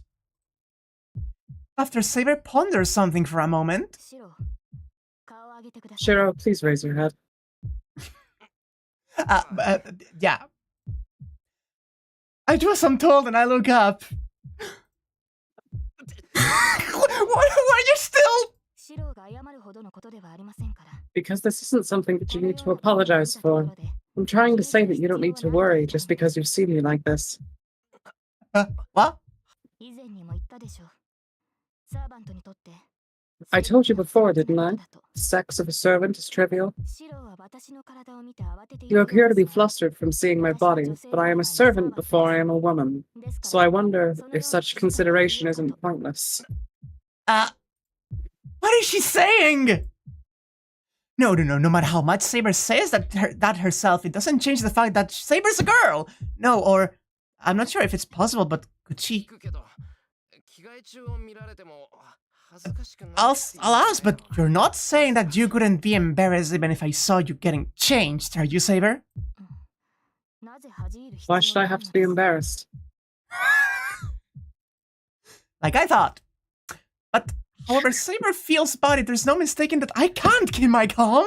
A: After Saber ponders something for a moment...
B: Shirou, please raise your head.
A: Yeah. I do as I'm told and I look up. Why are you still?
B: Because this isn't something that you need to apologize for. I'm trying to say that you don't need to worry just because you've seen me like this.
A: What?
B: I told you before, didn't I? The sex of a servant is trivial. You appear to be flustered from seeing my body, but I am a servant before I am a woman. So I wonder if such consideration isn't pointless.
A: What is she saying? No matter how much Saber says that herself, it doesn't change the fact that Saber's a girl! No, or... I'm not sure if it's possible, but could she... I'll ask, but you're not saying that you couldn't be embarrassed even if I saw you getting changed, are you, Saber?
B: Why should I have to be embarrassed?
A: Like I thought. But, however Saber feels about it, there's no mistaking that I can't keep my calm.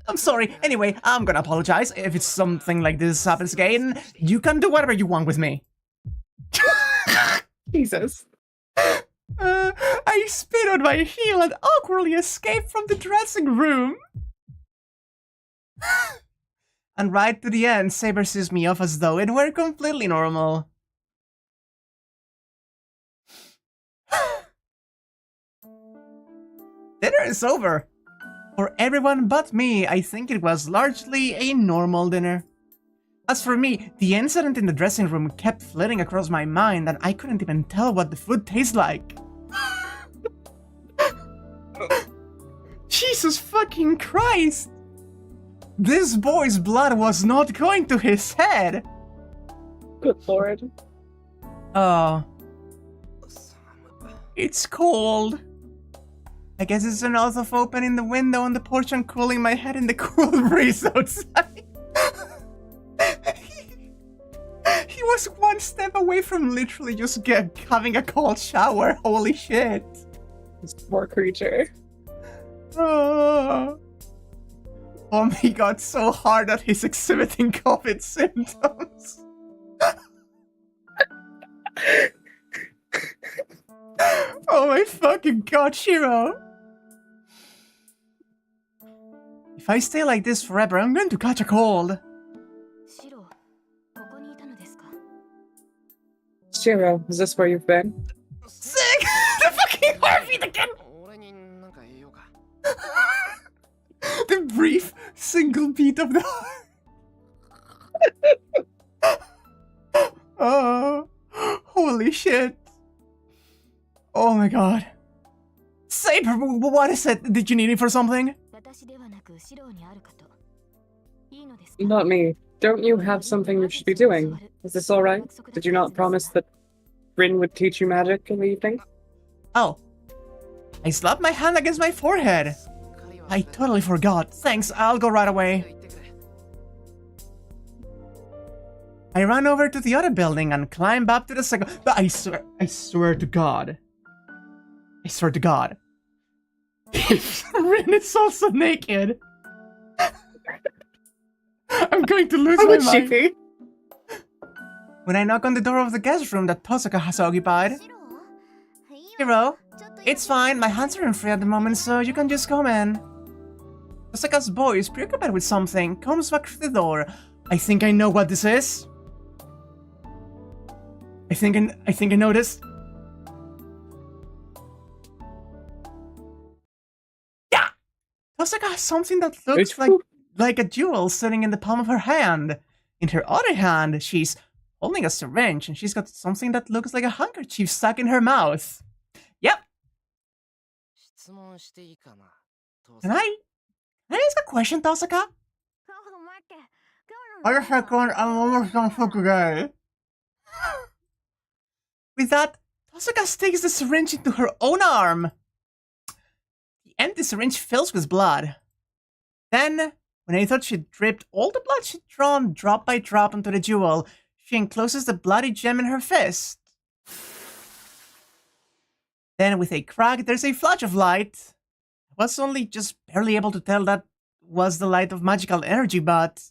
A: I'm sorry. Anyway, I'm gonna apologize. If it's something like this happens again, you can do whatever you want with me.
B: Jesus.
A: I spit on my heel and awkwardly escape from the dressing room. And right to the end, Saber sees me off as though it were completely normal. Dinner is over. For everyone but me, I think it was largely a normal dinner. As for me, the incident in the dressing room kept flitting across my mind and I couldn't even tell what the food tastes like. Jesus fucking Christ! This boy's blood was not going to his head!
B: Good lord.
A: Oh. It's cold. I guess it's an oath of opening the window on the porch and cooling my head in the cool breeze outside. He was one step away from literally just having a cold shower. Holy shit.
B: This poor creature.
A: Oh my god, so hard that he's exhibiting COVID symptoms. Oh my fucking god, Shirou. If I stay like this forever, I'm going to catch a cold.
B: Shirou, is this where you've been?
A: Sick! The fucking heartbeat again! The brief single beat of the heart. Oh, holy shit. Oh my god. Saber, what is it? Did you need me for something?
B: Not me. Don't you have something you should be doing? Is this alright? Did you not promise that Rin would teach you magic in the evening?
A: Oh. I slapped my hand against my forehead. I totally forgot. Thanks, I'll go right away. I ran over to the other building and climbed up to the second... I swear to God. I swear to God. Rin is also naked. I'm going to lose my mind. When I knock on the door of the guest room that Tosaka has occupied. Shirou, it's fine. My hands aren't free at the moment, so you can just come in. Tosaka's boy is preoccupied with something. Comes back through the door. I think I know what this is. I think I noticed. Yeah! Tosaka has something that looks like a jewel sitting in the palm of her hand. In her other hand, she's holding a syringe, and she's got something that looks like a handkerchief stuck in her mouth. Yep. Can I ask a question, Tosaka? Wait a second, I'm almost done for today. With that, Tosaka sticks the syringe into her own arm. The empty syringe fills with blood. Then, when I thought she'd dripped all the blood she'd drawn drop by drop onto the jewel, she encloses the bloody gem in her fist. Then, with a crack, there's a flash of light. I was only just barely able to tell that was the light of magical energy, but...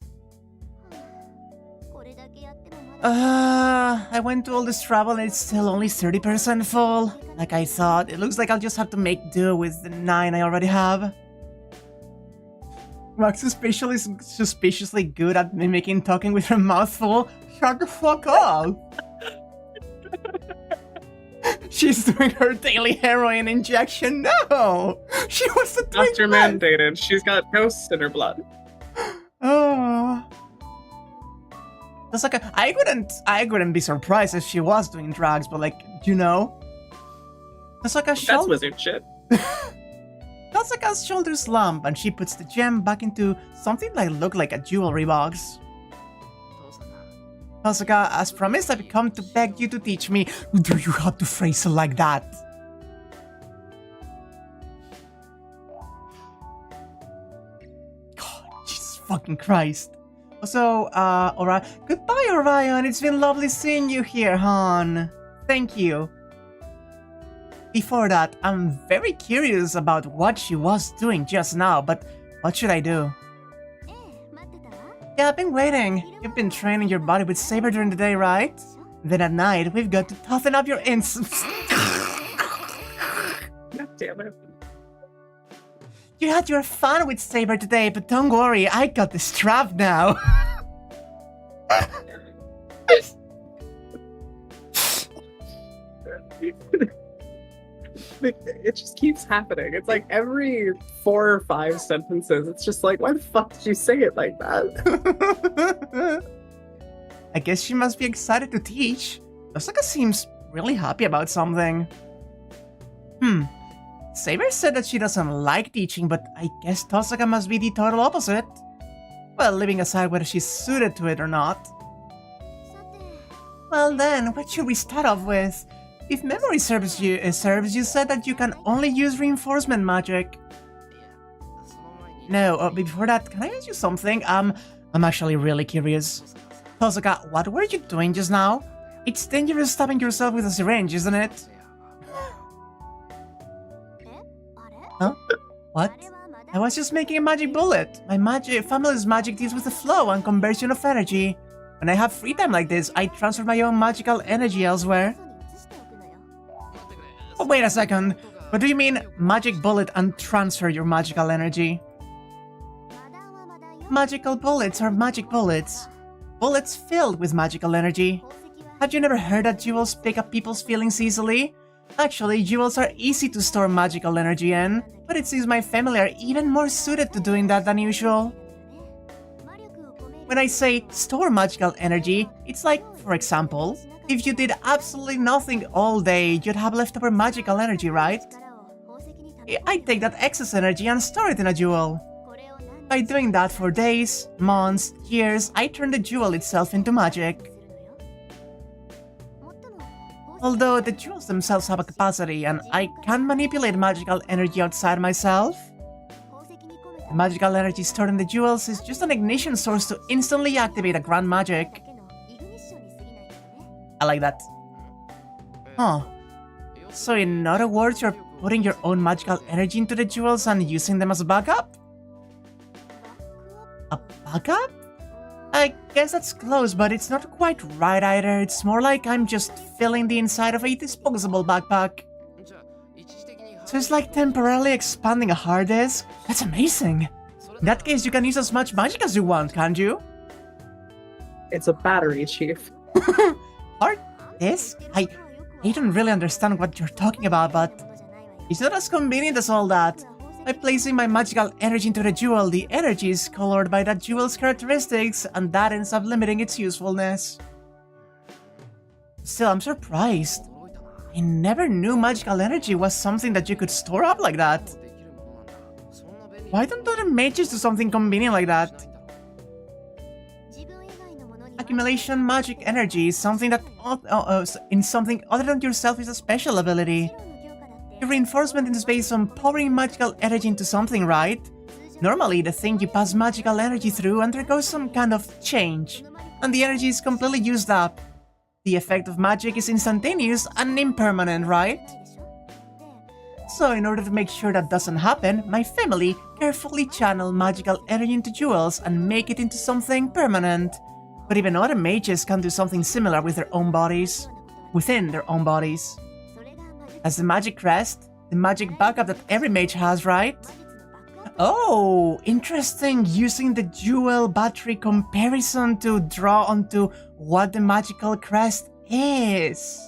A: I went to all this trouble and it's still only 30% full. Like I thought, it looks like I'll just have to make do with the 9 I already have. Max is suspiciously good at mimicking talking with her mouth full. Shut the fuck up! She's doing her daily heroin injection. No! She wants to drink
B: Doctor mandated. She's got ghosts in her blood.
A: Oh. That's like I wouldn't be surprised if she was doing drugs, but like, you know? That's like a
B: That's wizard shit.
A: Tosaka's shoulders slump, and she puts the gem back into something that looked like a jewelry box. Tosaka, as promised, I've come to beg you to teach me. Do you have to phrase it like that? God, Jesus fucking Christ. So, goodbye, Orion. It's been lovely seeing you here, hon. Thank you. Before that, I'm very curious about what she was doing just now, but what should I do? Yeah, I've been waiting. You've been training your body with Saber during the day, right? Then at night, we've got to toughen up your insides.
B: God damn it.
A: You had your fun with Saber today, but don't worry, I got the strap now.
B: It just keeps happening. It's like every 4 or 5 sentences, it's just like, why the fuck did you say it like that?
A: I guess she must be excited to teach. Osaka seems really happy about something. Saber said that she doesn't like teaching, but I guess Tosaka must be the total opposite. Well, leaving aside whether she's suited to it or not. Well then, what should we start off with? If memory serves, you said that you can only use reinforcement magic. No, before that, can I ask you something? I'm actually really curious. Tosaka, what were you doing just now? It's dangerous stabbing yourself with a syringe, isn't it? Huh? What? I was just making a magic bullet. My family's magic deals with the flow and conversion of energy. When I have free time like this, I transfer my own magical energy elsewhere. Oh, wait a second. What do you mean, magic bullet and transfer your magical energy? Magical bullets are magic bullets. Bullets filled with magical energy. Have you never heard that jewels pick up people's feelings easily? Actually, jewels are easy to store magical energy in, but it seems my family are even more suited to doing that than usual. When I say store magical energy, it's like, for example, if you did absolutely nothing all day, you'd have leftover magical energy, right? I take that excess energy and store it in a jewel. By doing that for days, months, years, I turn the jewel itself into magic. Although the jewels themselves have a capacity, and I can manipulate magical energy outside myself. The magical energy stored in the jewels is just an ignition source to instantly activate a grand magic. I like that. Huh. So in other words, you're putting your own magical energy into the jewels and using them as a backup? A backup? I guess that's close, but it's not quite right either. It's more like I'm just filling the inside of a disposable backpack. So it's like temporarily expanding a hard disk? That's amazing! In that case, you can use as much magic as you want, can't you?
B: It's a battery, Chief.
A: This? I don't really understand what you're talking about, but it's not as convenient as all that. By placing my magical energy into the jewel, the energy is colored by that jewel's characteristics, and that ends up limiting its usefulness. Still, I'm surprised. I never knew magical energy was something that you could store up like that. Why don't other mages do something convenient like that? Accumulation magic energy is something that in something other than yourself is a special ability. Your reinforcement is based on pouring magical energy into something, right? Normally, the thing you pass magical energy through undergoes some kind of change, and the energy is completely used up. The effect of magic is instantaneous and impermanent, right? So in order to make sure that doesn't happen, my family carefully channel magical energy into jewels and make it into something permanent. But even other mages can do something similar with their own bodies. Within their own bodies. As the magic crest, the magic backup that every mage has, right? Oh, interesting, using the jewel battery comparison to draw onto what the magical crest is.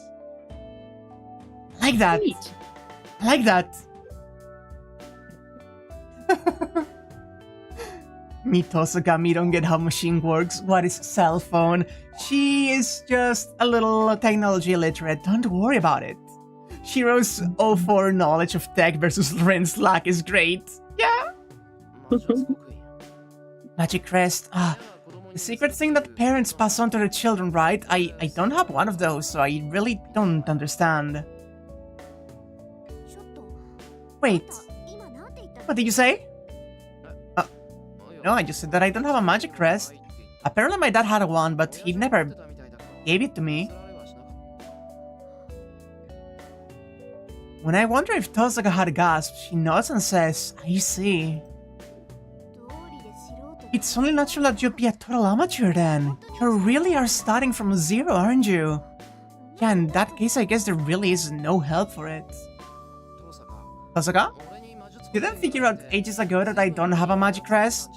A: I like that.
B: Sweet.
A: I like that. Me Tosogami don't get how machine works. What is cell phone? She is just a little technology illiterate. Don't worry about it. Shirou's 04 knowledge of tech versus Rin's lack is great. Yeah. Magic crest. The secret thing that parents pass on to their children, right? I don't have one of those, so I really don't understand. Wait. What did you say? No, I just said that I don't have a magic crest. Apparently my dad had one, but he never gave it to me. When I wonder if Tosaga had gasped, she nods and says, I see. It's only natural that you'd be a total amateur then. You really are starting from zero, aren't you? Yeah, in that case I guess there really is no help for it. Tosaga? You didn't figure out ages ago that I don't have a magic crest?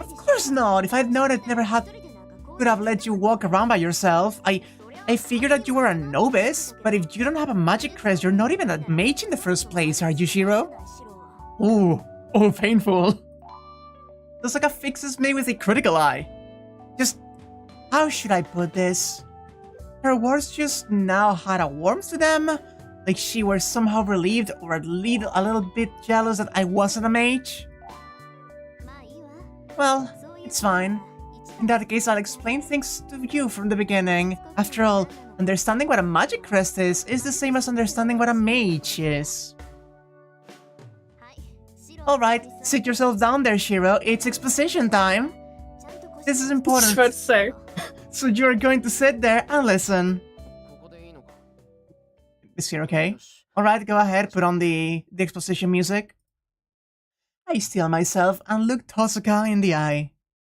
A: Of course not! If I'd known could have let you walk around by yourself. I figured that you were a novice, but if you don't have a magic crest, you're not even a mage in the first place, are you, Shirou? Oh, painful. Tosaka fixes me with a critical eye. Just, how should I put this? Her words just now had a warmth to them, like she were somehow relieved or at least a little bit jealous that I wasn't a mage. Well, it's fine. In that case, I'll explain things to you from the beginning. After all, understanding what a magic crest is the same as understanding what a mage is. Alright, sit yourself down there, Shirou. It's exposition time. This is important.
B: I was about to say.
A: So you're going to sit there and listen. Is here okay? Alright, go ahead, put on the exposition music. I steel myself and look Tosaka in the eye.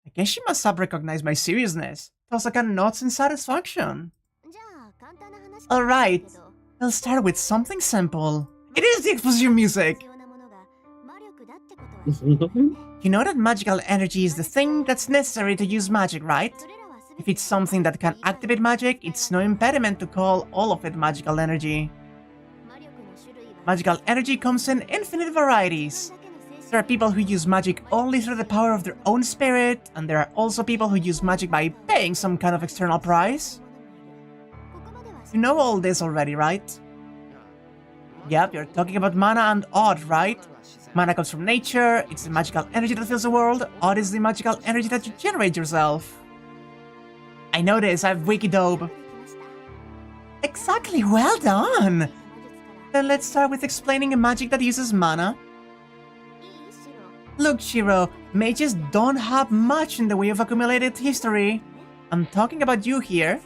A: I guess she must have recognized my seriousness. Tosaka nods in satisfaction. Alright, I'll start with something simple. It is the exposition music! You know that magical energy is the thing that's necessary to use magic, right? If it's something that can activate magic, it's no impediment to call all of it magical energy. Magical energy comes in infinite varieties. There are people who use magic only through the power of their own spirit, and there are also people who use magic by paying some kind of external price. You know all this already, right? Yep, you're talking about mana and odd, right? Mana comes from nature, it's the magical energy that fills the world, odd is the magical energy that you generate yourself. I know this, I've wikidope. Exactly, well done! Then let's start with explaining a magic that uses mana. Look, Shirou, mages don't have much in the way of accumulated history. I'm talking about you here.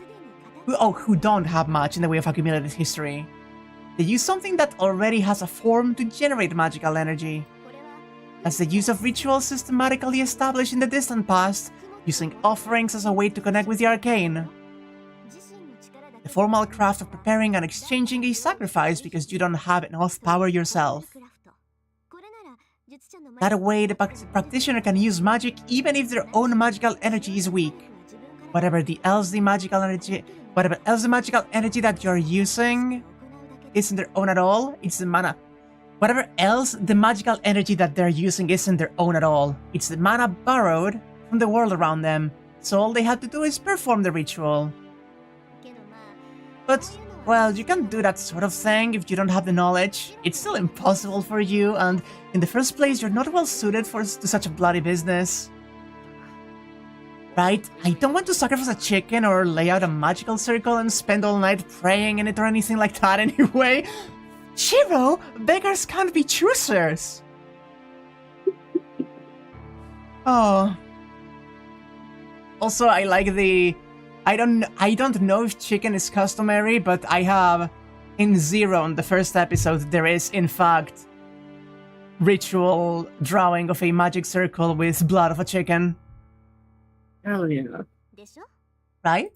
A: Who don't have much in the way of accumulated history. They use something that already has a form to generate magical energy. That's the use of rituals systematically established in the distant past, using offerings as a way to connect with the arcane. The formal craft of preparing and exchanging a sacrifice because you don't have enough power yourself. That way, the practitioner can use magic even if their own magical energy is weak. whatever else the magical energy that you're using isn't their own at all, it's the mana. Whatever else the magical energy that they're using isn't their own at all. It's the mana borrowed from the world around them. So all they have to do is perform the ritual. But, well, you can't do that sort of thing if you don't have the knowledge. It's still impossible for you, and in the first place, you're not well suited to such a bloody business. Right? I don't want to sacrifice a chicken or lay out a magical circle and spend all night praying in it or anything like that anyway. Shirou, beggars can't be choosers. Oh. Also, I like the... I don't know if chicken is customary, but I have... In Zero, in the first episode, there is, in fact, ritual drawing of a magic circle with blood of a chicken.
B: Hell yeah.
A: Right?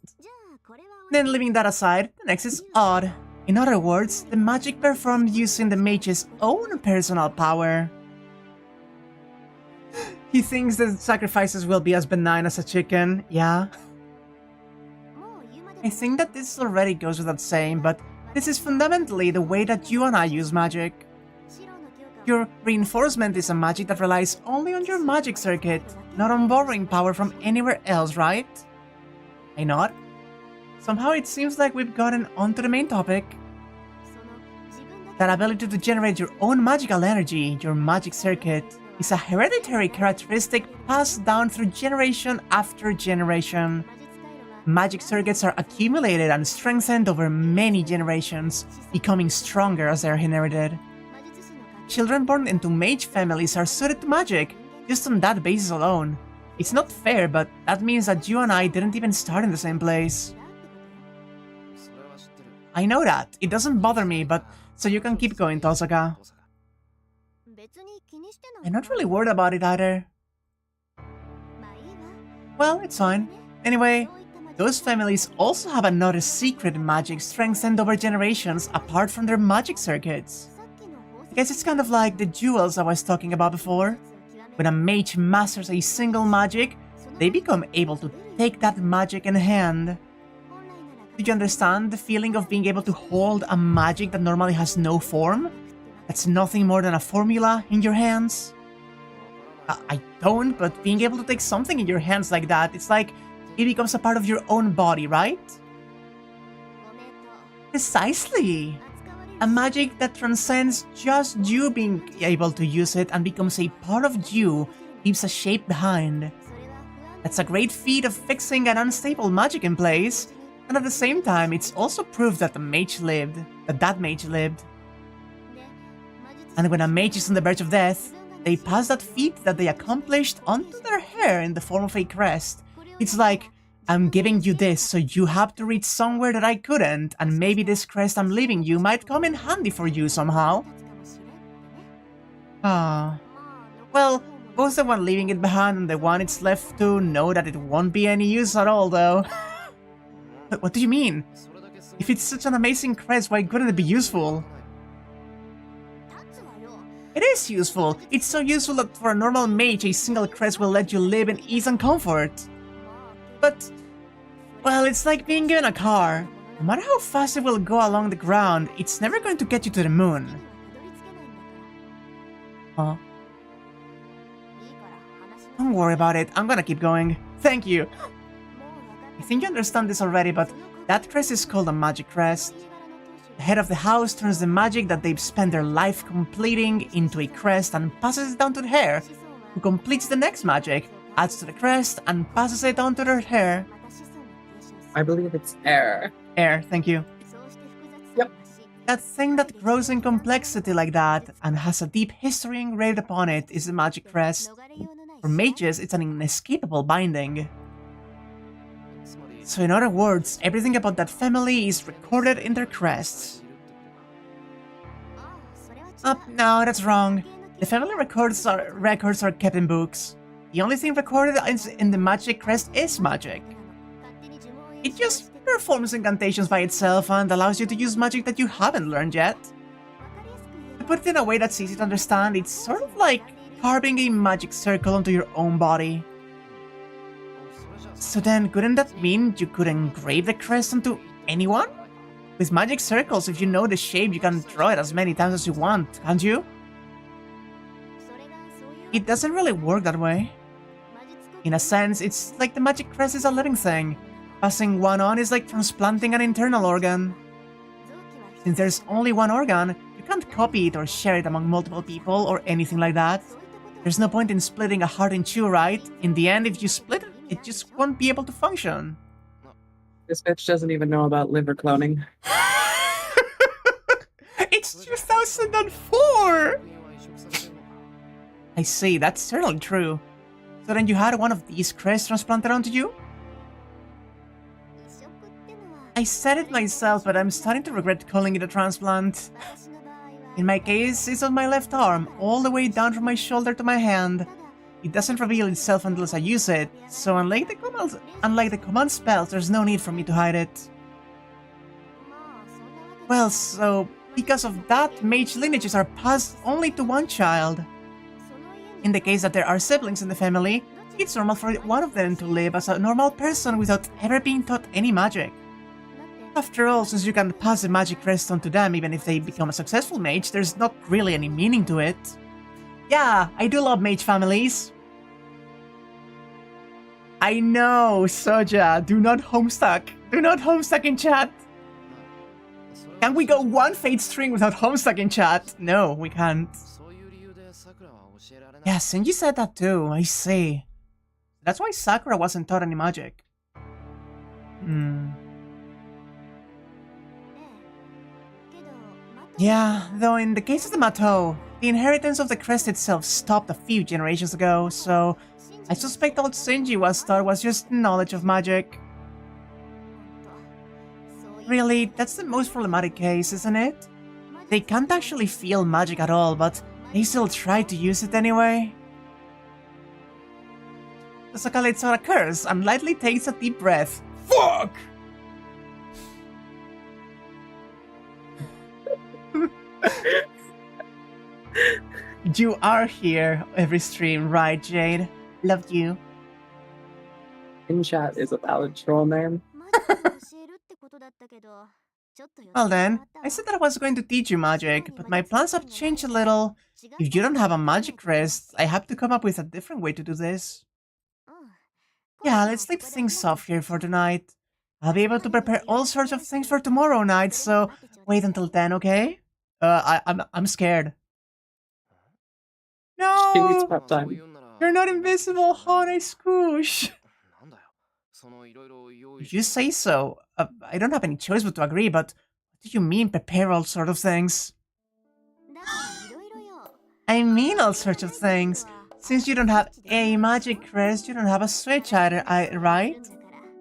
A: Then leaving that aside, the next is odd. In other words, the magic performed using the mage's own personal power. He thinks that sacrifices will be as benign as a chicken, yeah? I think that this already goes without saying, but this is fundamentally the way that you and I use magic. Your reinforcement is a magic that relies only on your magic circuit, not on borrowing power from anywhere else, right? I nod. Somehow it seems like we've gotten onto the main topic. That ability to generate your own magical energy, your magic circuit, is a hereditary characteristic passed down through generation after generation. Magic circuits are accumulated and strengthened over many generations, becoming stronger as they are inherited. Children born into mage families are suited to magic, just on that basis alone. It's not fair, but that means that you and I didn't even start in the same place. I know that, it doesn't bother me, but so you can keep going, Tosaka. I'm not really worried about it either. Well, it's fine. Anyway, those families also have another secret magic strengthened over generations apart from their magic circuits. I guess it's kind of like the jewels I was talking about before. When a mage masters a single magic, they become able to take that magic in hand. Do you understand the feeling of being able to hold a magic that normally has no form? That's nothing more than a formula in your hands? I don't, but being able to take something in your hands like that, it's like it becomes a part of your own body, right? Precisely! A magic that transcends just you being able to use it and becomes a part of you, leaves a shape behind. That's a great feat of fixing an unstable magic in place, and at the same time, it's also proof that the mage lived, that mage lived. And when a mage is on the verge of death, they pass that feat that they accomplished onto their hair in the form of a crest. It's like, I'm giving you this, so you have to reach somewhere that I couldn't, and maybe this crest I'm leaving you might come in handy for you somehow. Ah. Well, both the one leaving it behind and the one it's left to know that it won't be any use at all, though. But what do you mean? If it's such an amazing crest, why couldn't it be useful? It is useful! It's so useful that for a normal mage, a single crest will let you live in ease and comfort. But, well, it's like being given a car. No matter how fast it will go along the ground, it's never going to get you to the moon. Huh? Don't worry about it, I'm gonna keep going. Thank you! I think you understand this already, but that crest is called a magic crest. The head of the house turns the magic that they've spent their life completing into a crest and passes it down to the heir, who completes the next magic, adds to the crest, and passes it on to their hair.
B: I believe it's air.
A: Air, thank you.
B: Yep.
A: That thing that grows in complexity like that, and has a deep history engraved upon it, is the magic crest. For mages, it's an inescapable binding. So in other words, everything about that family is recorded in their crests. No, that's wrong. The family records are kept in books. The only thing recorded in the magic crest is magic. It just performs incantations by itself and allows you to use magic that you haven't learned yet. To put it in a way that's easy to understand, it's sort of like carving a magic circle onto your own body. So then, couldn't that mean you could engrave the crest onto anyone? With magic circles, if you know the shape, you can draw it as many times as you want, can't you? It doesn't really work that way. In a sense, it's like the magic crest is a living thing. Passing one on is like transplanting an internal organ. Since there's only one organ, you can't copy it or share it among multiple people or anything like that. There's no point in splitting a heart in two, right? In the end, if you split it, it just won't be able to function.
B: This bitch doesn't even know about liver cloning.
A: It's 2004! I see, that's certainly true. So then you had one of these crests transplanted onto you? I said it myself, but I'm starting to regret calling it a transplant. In my case, it's on my left arm, all the way down from my shoulder to my hand. It doesn't reveal itself unless I use it, so unlike the command spells, there's no need for me to hide it. Well, so because of that, mage lineages are passed only to one child. In the case that there are siblings in the family, it's normal for one of them to live as a normal person without ever being taught any magic. After all, since you can pass the magic crest on to them even if they become a successful mage, there's not really any meaning to it. Yeah, I do love mage families. I know, Soja, do not homestuck. Do not homestuck in chat. Can we go one fate string without homestuck in chat? No, we can't. Yeah, Senji said that too, I see. That's why Sakura wasn't taught any magic. Yeah, though in the case of the Matou, the inheritance of the crest itself stopped a few generations ago, so I suspect all Senji was taught was just knowledge of magic. Really, that's the most problematic case, isn't it? They can't actually feel magic at all, but they still try to use it anyway. The Sakalitsu occurs and lightly takes a deep breath. Fuck! You are here every stream, right, Jade? Loved you.
B: In chat is a valid troll name.
A: Well then, I said that I was going to teach you magic, but my plans have changed a little. If you don't have a magic crest, I have to come up with a different way to do this. Yeah, let's leave things off here for tonight. I'll be able to prepare all sorts of things for tomorrow night, so wait until then, okay? I'm scared. No!
B: Prep time.
A: You're not invisible, honey scoosh! If you say so, I don't have any choice but to agree, but what do you mean prepare all sorts of things? I mean all sorts of things. Since you don't have a magic crest, you don't have a switch either, right?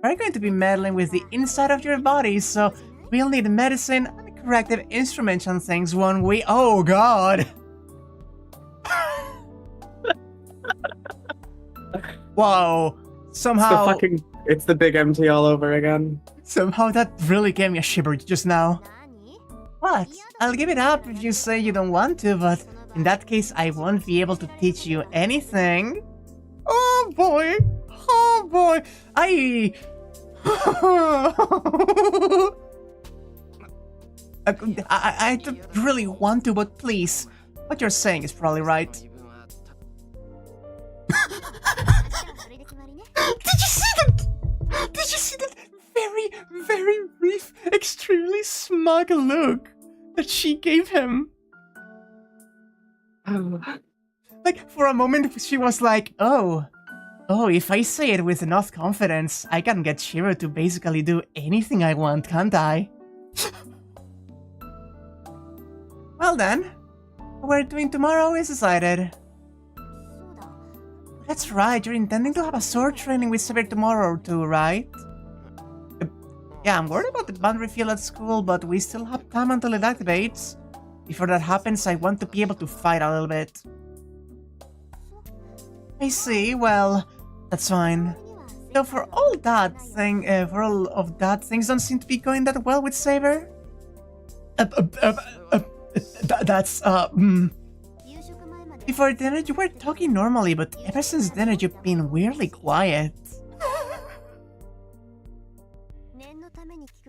A: We're going to be meddling with the inside of your body, so we'll need medicine and corrective instruments and things one way. Oh god! Wow, somehow...
B: It's the big MT all over again.
A: Somehow that really gave me a shiver just now. What? I'll give it up if you say you don't want to, but in that case I won't be able to teach you anything. Oh boy! Oh boy! I don't really want to, but please. What you're saying is probably right. Did you see that? Did you see that very, very brief, extremely smug look that she gave him? Like, for a moment she was like, oh, if I say it with enough confidence, I can get Shirou to basically do anything I want, can't I? Well then, what we're doing tomorrow is decided. That's right, you're intending to have a sword training with Saber tomorrow too, right? Yeah, I'm worried about the boundary field at school, but we still have time until it activates. Before that happens, I want to be able to fight a little bit. I see, well, that's fine. Though for all of that, things don't seem to be going that well with Saber. Before dinner, you were talking normally, but ever since dinner, you've been weirdly quiet.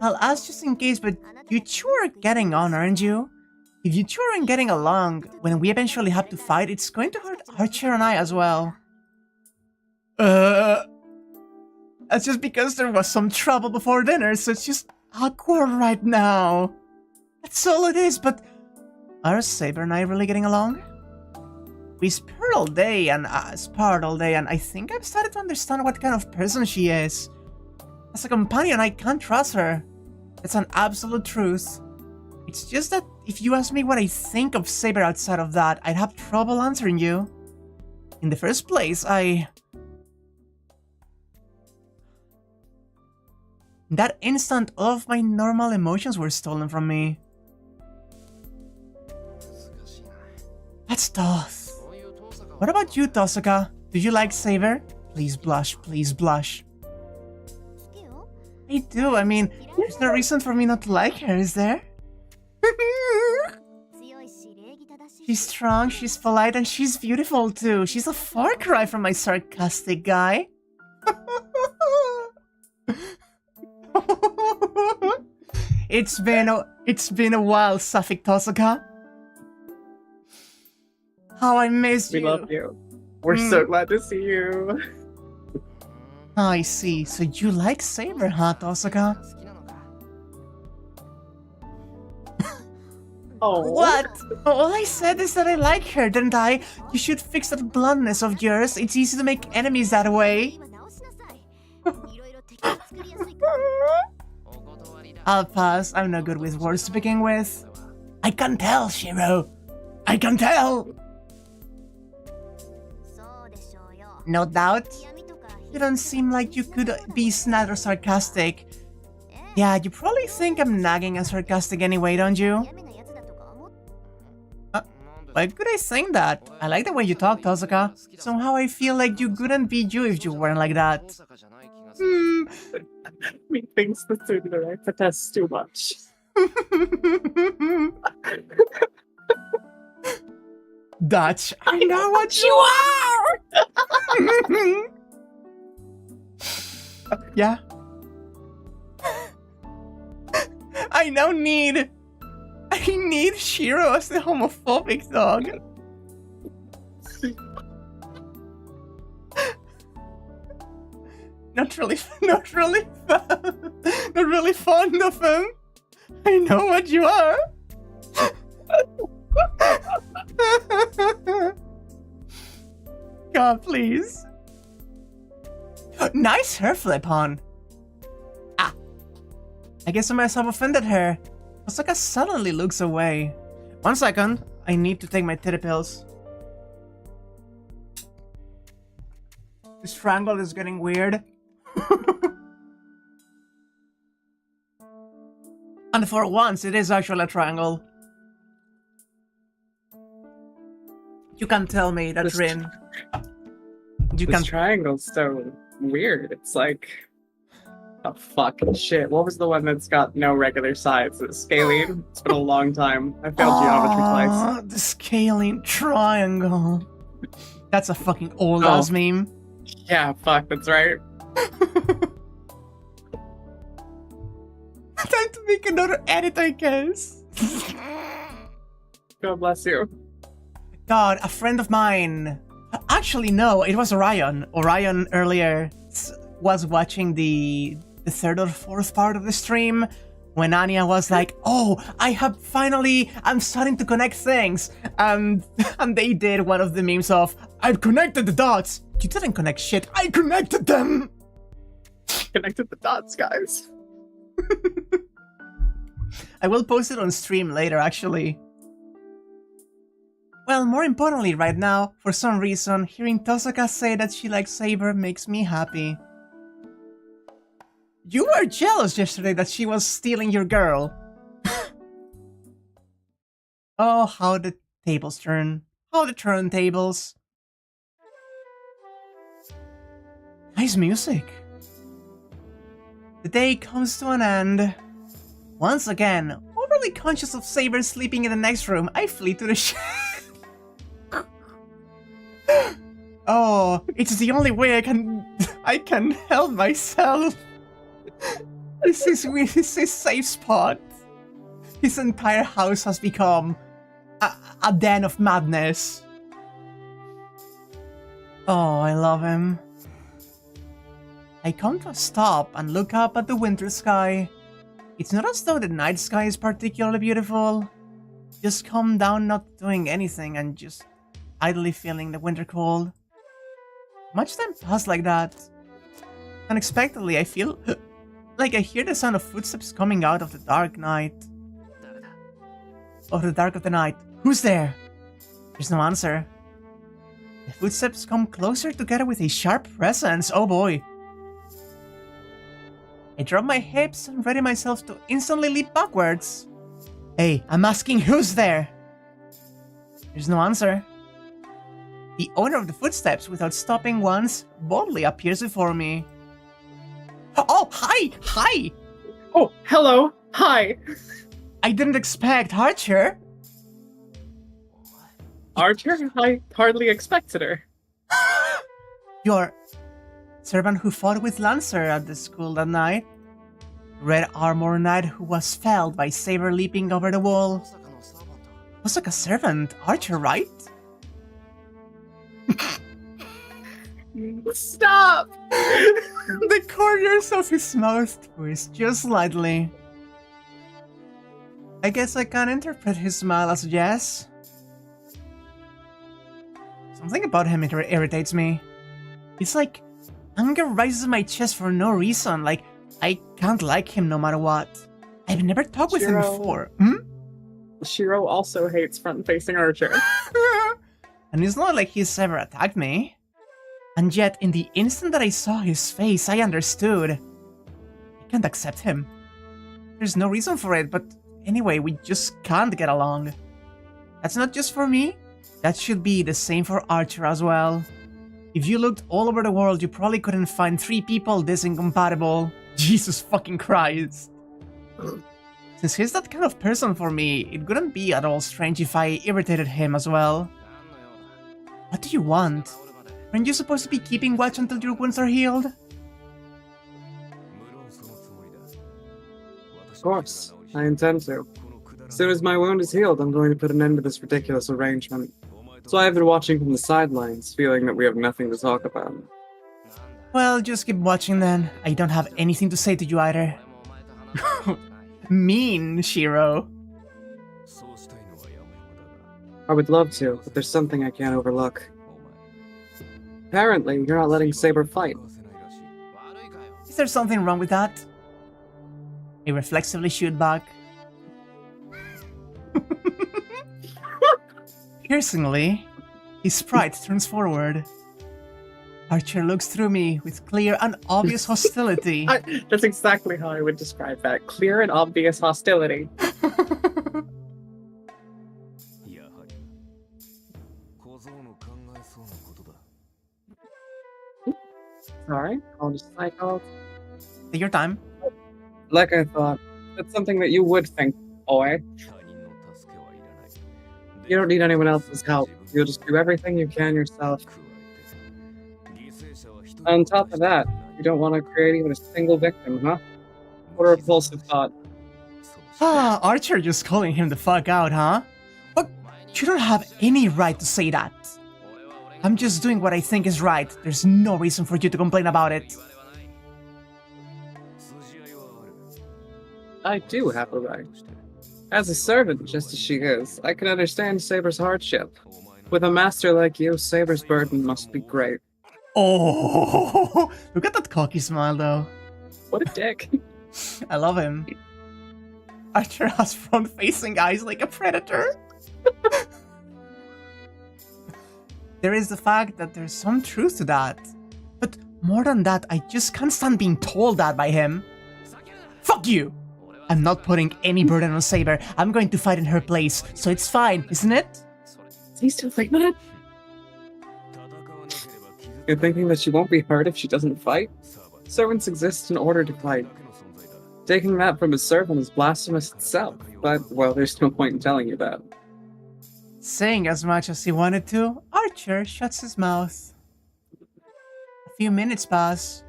A: I'll ask just in case, but you two are getting on, aren't you? If you two aren't getting along, when we eventually have to fight, it's going to hurt Archer and I as well. That's just because there was some trouble before dinner, so it's just awkward right now. That's all it is, but are Saber and I really getting along? We sparred all day, and I think I've started to understand what kind of person she is. As a companion, I can't trust her. It's an absolute truth. It's just that if you ask me what I think of Saber outside of that, I'd have trouble answering you. In the first place, in that instant, all of my normal emotions were stolen from me. That's tough. What about you, Tosaka? Do you like Saber? Please blush, please blush. I do, I mean, there's no reason for me not to like her, is there? She's strong, she's polite, and she's beautiful too. She's a far cry from my sarcastic guy. It's been a while, Safik Tosaka. How I miss you.
B: We love you. We're so glad to see you.
A: I see. So you like Saber, huh, Tosaka?
B: Oh.
A: What? All I said is that I like her, didn't I? You should fix that bluntness of yours. It's easy to make enemies that way. I'll pass. I'm not good with words to begin with. I can tell, Shirou. I can tell. No doubt. You don't seem like you could be snide or sarcastic. Yeah, you probably think I'm nagging and sarcastic anyway, don't you? Why could I think that? I like the way you talk, Tosaka. Somehow I feel like you couldn't be you if you weren't like that.
B: Methinks the sooner I protest too much.
A: Dutch, I know what you are! Yeah? I need Shirou as the homophobic dog. Not really fond of him. I know what you are. God, please. Nice hair flip, hon. Ah. I guess I must have offended her. Osaka suddenly looks away. 1 second. I need to take my titty pills. This triangle is getting weird. And for once, it is actually a triangle. You can tell me that, Rin.
B: This triangle's so weird. It's like... Oh, fucking shit. What was the one that's got no regular sides? It's scalene? It's been a long time. I failed geometry twice.
A: The scalene triangle. That's a fucking old-ass meme.
B: Yeah, fuck, that's right.
A: Time to make another edit, I guess.
B: God bless you.
A: God, a friend of mine. Actually, no, it was Orion. Orion earlier was watching the third or fourth part of the stream when Anya was like, "Oh, I'm starting to connect things," and they did one of the memes of, "I've connected the dots." You didn't connect shit. I connected them.
B: Connected the dots, guys.
A: I will post it on stream later, actually. Well, more importantly right now, for some reason, hearing Tosaka say that she likes Saber makes me happy. You were jealous yesterday that she was stealing your girl. Oh, how the tables turn. How the turntables. Nice music. The day comes to an end. Once again, overly conscious of Saber sleeping in the next room, I flee to the Oh, it's the only way I can help myself. This is his safe spot. His entire house has become a den of madness. Oh, I love him. I come to a stop and look up at the winter sky. It's not as though the night sky is particularly beautiful. Just come down not doing anything and just idly feeling the winter cold. Much time passed like that. Unexpectedly, I feel like I hear the sound of footsteps coming out of the dark night. Of the dark of the night. Who's there? There's no answer. The footsteps come closer together with a sharp presence. Oh boy. I drop my hips and ready myself to instantly leap backwards. Hey, I'm asking who's there? There's no answer. The owner of the footsteps, without stopping once, boldly appears before me. Oh, hi! Hi!
B: Oh, hello! Hi!
A: I didn't expect Archer.
B: Archer? I hardly expected her.
A: Your servant who fought with Lancer at the school that night? Red armor knight who was felled by Saber leaping over the wall. Was like a servant, Archer, right?
B: Stop!
A: The corners of his mouth twist just slightly. I guess I can interpret his smile as a yes. Something about him irritates me. It's like anger rises in my chest for no reason, like I can't like him no matter what. I've never talked with him before.
B: Shirou also hates front-facing Archer.
A: And it's not like he's ever attacked me. And yet, in the instant that I saw his face, I understood. I can't accept him. There's no reason for it, but anyway, we just can't get along. That's not just for me. That should be the same for Archer as well. If you looked all over the world, you probably couldn't find 3 people this incompatible. Jesus fucking Christ. Since he's that kind of person for me, it wouldn't be at all strange if I irritated him as well. What do you want? Aren't you supposed to be keeping watch until your wounds are healed?
B: Of course, I intend to. As soon as my wound is healed, I'm going to put an end to this ridiculous arrangement. So I've been watching from the sidelines, feeling that we have nothing to talk about.
A: Well, just keep watching then. I don't have anything to say to you either. Mean, Shirou.
B: I would love to, but there's something I can't overlook. Apparently, you're not letting Saber fight.
A: Is there something wrong with that? I reflexively shoot back. Piercingly, his sprite turns forward. Archer looks through me with clear and obvious hostility.
B: That's exactly how I would describe that. Clear and obvious hostility. Sorry, I'll just cycle.
A: Take your time.
B: Like I thought, that's something that you would think, Oi. You don't need anyone else's help. You'll just do everything you can yourself. On top of that, you don't want to create even a single victim, huh? What a repulsive thought.
A: Ah, Archer just calling him the fuck out, huh? But you don't have any right to say that. I'm just doing what I think is right. There's no reason for you to complain about it.
B: I do have a right. As a servant, just as she is, I can understand Saber's hardship. With a master like you, Saber's burden must be great.
A: Oh, look at that cocky smile though.
B: What a dick.
A: I love him. Archer has front-facing eyes like a predator. There is the fact that there's some truth to that. But more than that, I just can't stand being told that by him. Fuck you! I'm not putting any burden on Saber. I'm going to fight in her place, so it's fine, isn't it?
B: Is he still thinking that? You're thinking that she won't be hurt if she doesn't fight? Servants exist in order to fight. Taking that from a servant is blasphemous itself, but, well, there's no point in telling you that.
A: Saying as much as he wanted to, Archer shuts his mouth. A few minutes pass.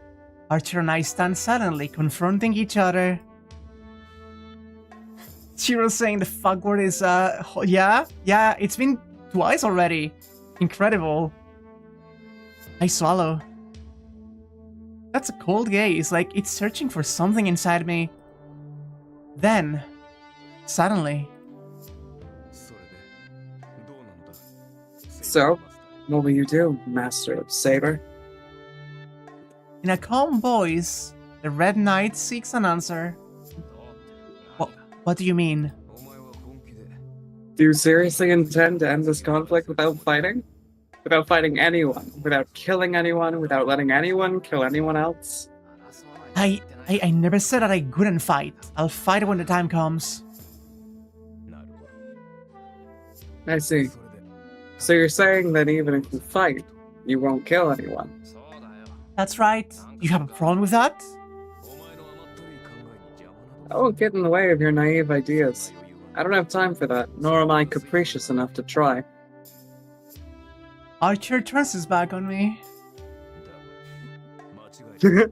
A: Archer and I stand silently, confronting each other. Shirou saying the fuck word is, yeah, it's been twice already. Incredible. I swallow. That's a cold gaze, like it's searching for something inside me. Then, suddenly...
B: So, what will you do, Master of Saber?
A: In a calm voice, the Red Knight seeks an answer. What do you mean?
B: Do you seriously intend to end this conflict without fighting? Without fighting anyone? Without killing anyone? Without letting anyone kill anyone else?
A: I never said that I couldn't fight. I'll fight when the time comes.
B: I see. So you're saying that even if you fight, you won't kill anyone?
A: That's right. You have a problem with that?
B: I won't get in the way of your naive ideas. I don't have time for that, nor am I capricious enough to try.
A: Archer turns his back on me.
B: But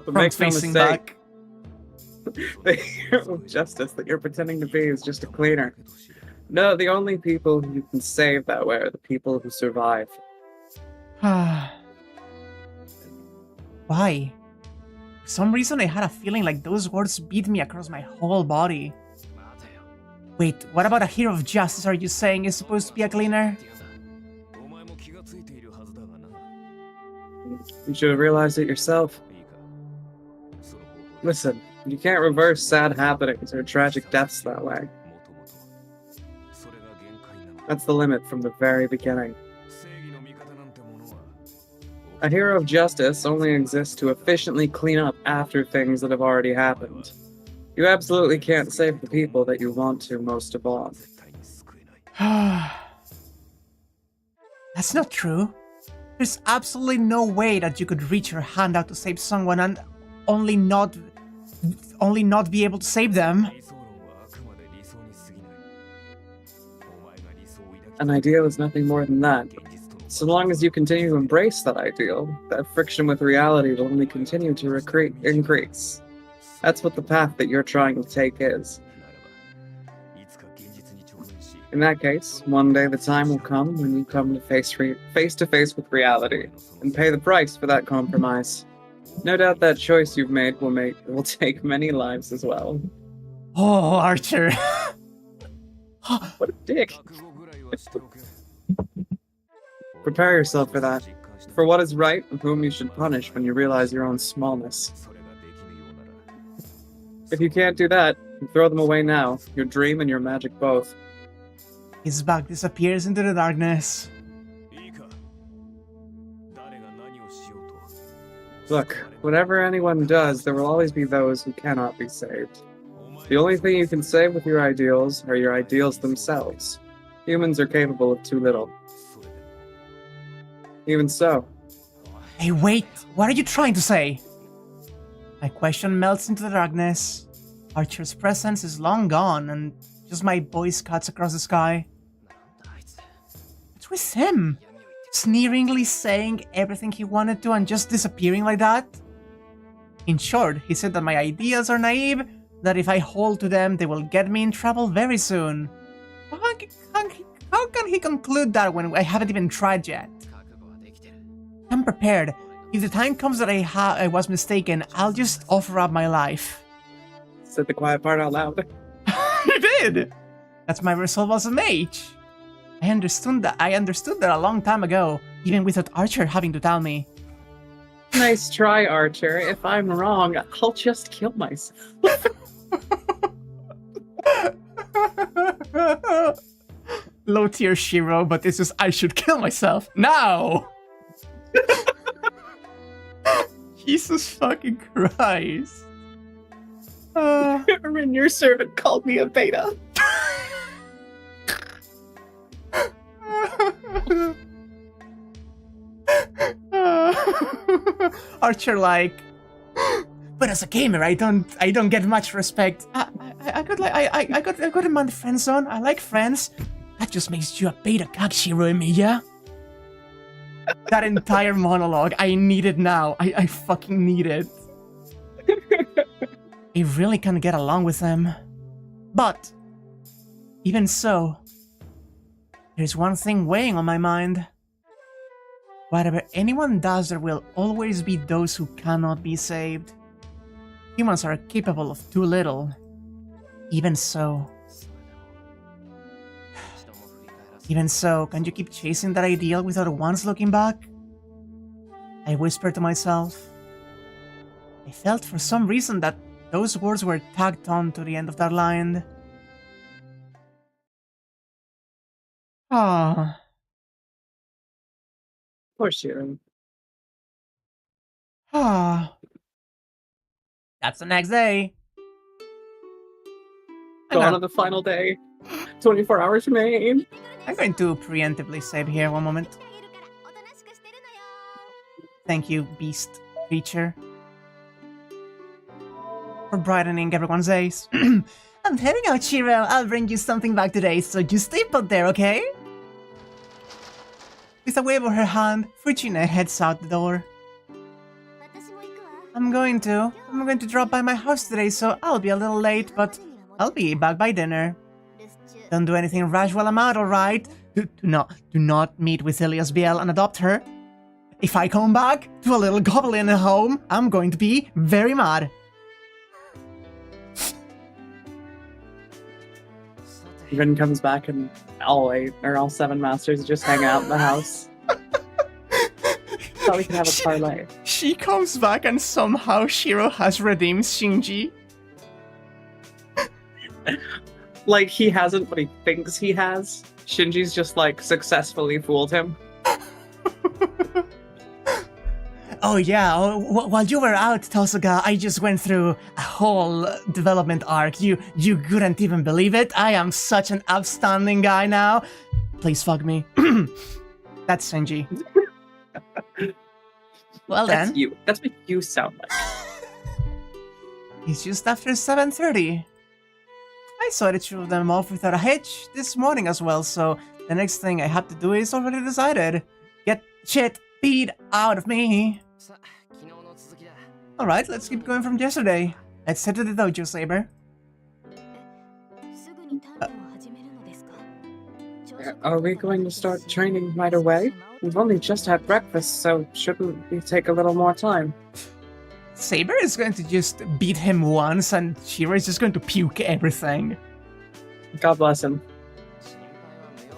B: make no
A: facing
B: mistake, the hero of justice that you're pretending to be is just a cleaner. No, the only people you can save that way are the people who survive.
A: Why? For some reason I had a feeling like those words beat me across my whole body. Wait, what about a hero of justice are you saying is supposed to be a cleaner?
B: You should have realized it yourself. Listen, you can't reverse sad happenings or tragic deaths that way. That's the limit from the very beginning. A hero of justice only exists to efficiently clean up after things that have already happened. You absolutely can't save the people that you want to most of all.
A: That's not true. There's absolutely no way that you could reach your hand out to save someone and only not be able to save them.
B: An ideal is nothing more than that. So long as you continue to embrace that ideal, that friction with reality will only continue to increase. That's what the path that you're trying to take is. In that case, one day the time will come when you come to face to face with reality and pay the price for that compromise. No doubt that choice you've made will take many lives as well.
A: Oh, Archer.
B: What a dick. Prepare yourself for that. For what is right and whom you should punish when you realize your own smallness. If you can't do that, throw them away now. Your dream and your magic both.
A: His back disappears into the darkness.
B: Look, whatever anyone does, there will always be those who cannot be saved. The only thing you can save with your ideals are your ideals themselves. Humans are capable of too little. Even so.
A: Hey, wait! What are you trying to say? My question melts into the darkness. Archer's presence is long gone, and just my voice cuts across the sky. What's with him? Sneeringly saying everything he wanted to and just disappearing like that? In short, he said that my ideas are naive, that if I hold to them, they will get me in trouble very soon. How can he conclude that when I haven't even tried yet? I'm prepared. If the time comes that I was mistaken, I'll just offer up my life.
B: Said the quiet part out loud.
A: You did! That's my resolve as a mage. I understood that a long time ago, even without Archer having to tell me.
B: Nice try, Archer. If I'm wrong, I'll just kill myself.
A: Low tier Shirou, but this is I should kill myself now! Jesus fucking Christ.
B: Rin, your servant called me a beta.
A: Archer like, but as a gamer, I don't get much respect. I got him on the friend zone. I like friends. That just makes you a beta cock, Shirou Emiya. That entire monologue, I need it now. I fucking need it. I really can't get along with them. But, even so, there's one thing weighing on my mind. Whatever anyone does, there will always be those who cannot be saved. Humans are capable of too little. Even so, can you keep chasing that ideal without once looking back? I whispered to myself. I felt for some reason that those words were tagged on to the end of that line. Ah.
B: Poor Shirou.
A: Ah. That's the next day.
B: Gone on the final day. 24 hours remain.
A: I'm going to preemptively save here one moment. Thank you, beast creature, for brightening everyone's days. I'm heading out, Shirou. I'll bring you something back today, so you stay put there, okay? With a wave of her hand, Fujina heads out the door. I'm going to drop by my house today, so I'll be a little late, but I'll be back by dinner. Don't do anything rash while I'm out, alright? Do not meet with Ilias Biel and adopt her. If I come back to a little goblin at home, I'm going to be very mad.
B: Rin comes back and all 8 or all 7 masters just hang out in the house. Thought we could have a parlay.
A: She comes back and somehow Shirou has redeemed Shinji.
B: Like, he hasn't, but he thinks he has. Shinji's just, like, successfully fooled him.
A: Oh yeah, while you were out, Tosuga, I just went through a whole development arc. You couldn't even believe it. I am such an upstanding guy now. Please fuck me. That's Shinji. Well then.
B: That's you. That's what you sound like.
A: It's just after 7:30. I saw the two of them off without a hitch this morning as well, so the next thing I have to do is already decided. Get shit beat out of me. Alright, let's keep going from yesterday. Let's head to the dojo, Saber.
B: Are we going to start training right away? We've only just had breakfast, so shouldn't we take a little more time?
A: Saber is going to just beat him once, and Shirou is just going to puke everything.
B: God bless him.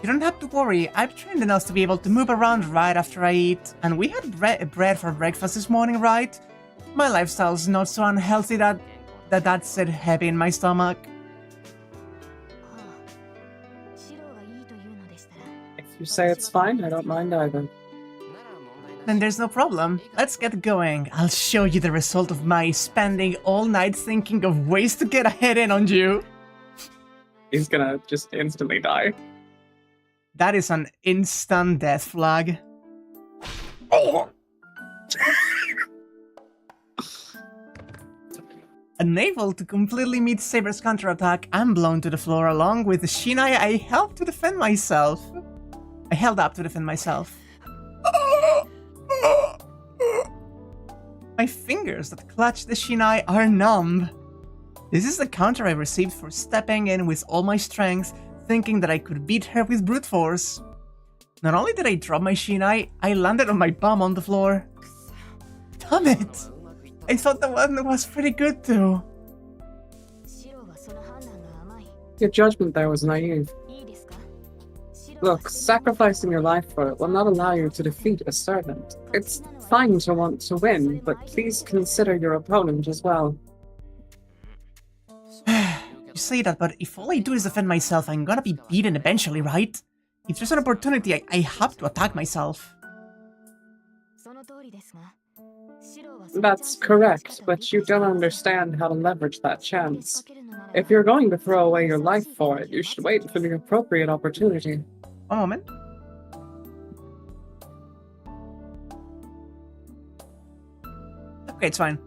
A: You don't have to worry, I've trained enough to be able to move around right after I eat. And we had bread for breakfast this morning, right? My lifestyle's not so unhealthy that's sit heavy in my stomach.
B: If you say it's fine, I don't mind either.
A: Then there's no problem. Let's get going. I'll show you the result of my spending all night thinking of ways to get ahead in on you.
B: He's gonna just instantly die.
A: That is an instant death flag. Oh. Unable to completely meet Saber's counterattack, I'm blown to the floor along with the Shinai I held up to defend myself. My fingers that clutch the Shinai are numb. This is the counter I received for stepping in with all my strength, thinking that I could beat her with brute force. Not only did I drop my Shinai, I landed on my bum on the floor. Damn it! I thought the one was pretty good too.
B: Your judgment there was naive. Look, sacrificing your life for it will not allow you to defeat a servant. It's fine to want to win, but please consider your opponent as well.
A: You say that, but if all I do is defend myself, I'm gonna be beaten eventually, right? If there's an opportunity, I have to attack myself.
B: That's correct, but you don't understand how to leverage that chance. If you're going to throw away your life for it, you should wait for the appropriate opportunity.
A: One moment. Okay, it's fine.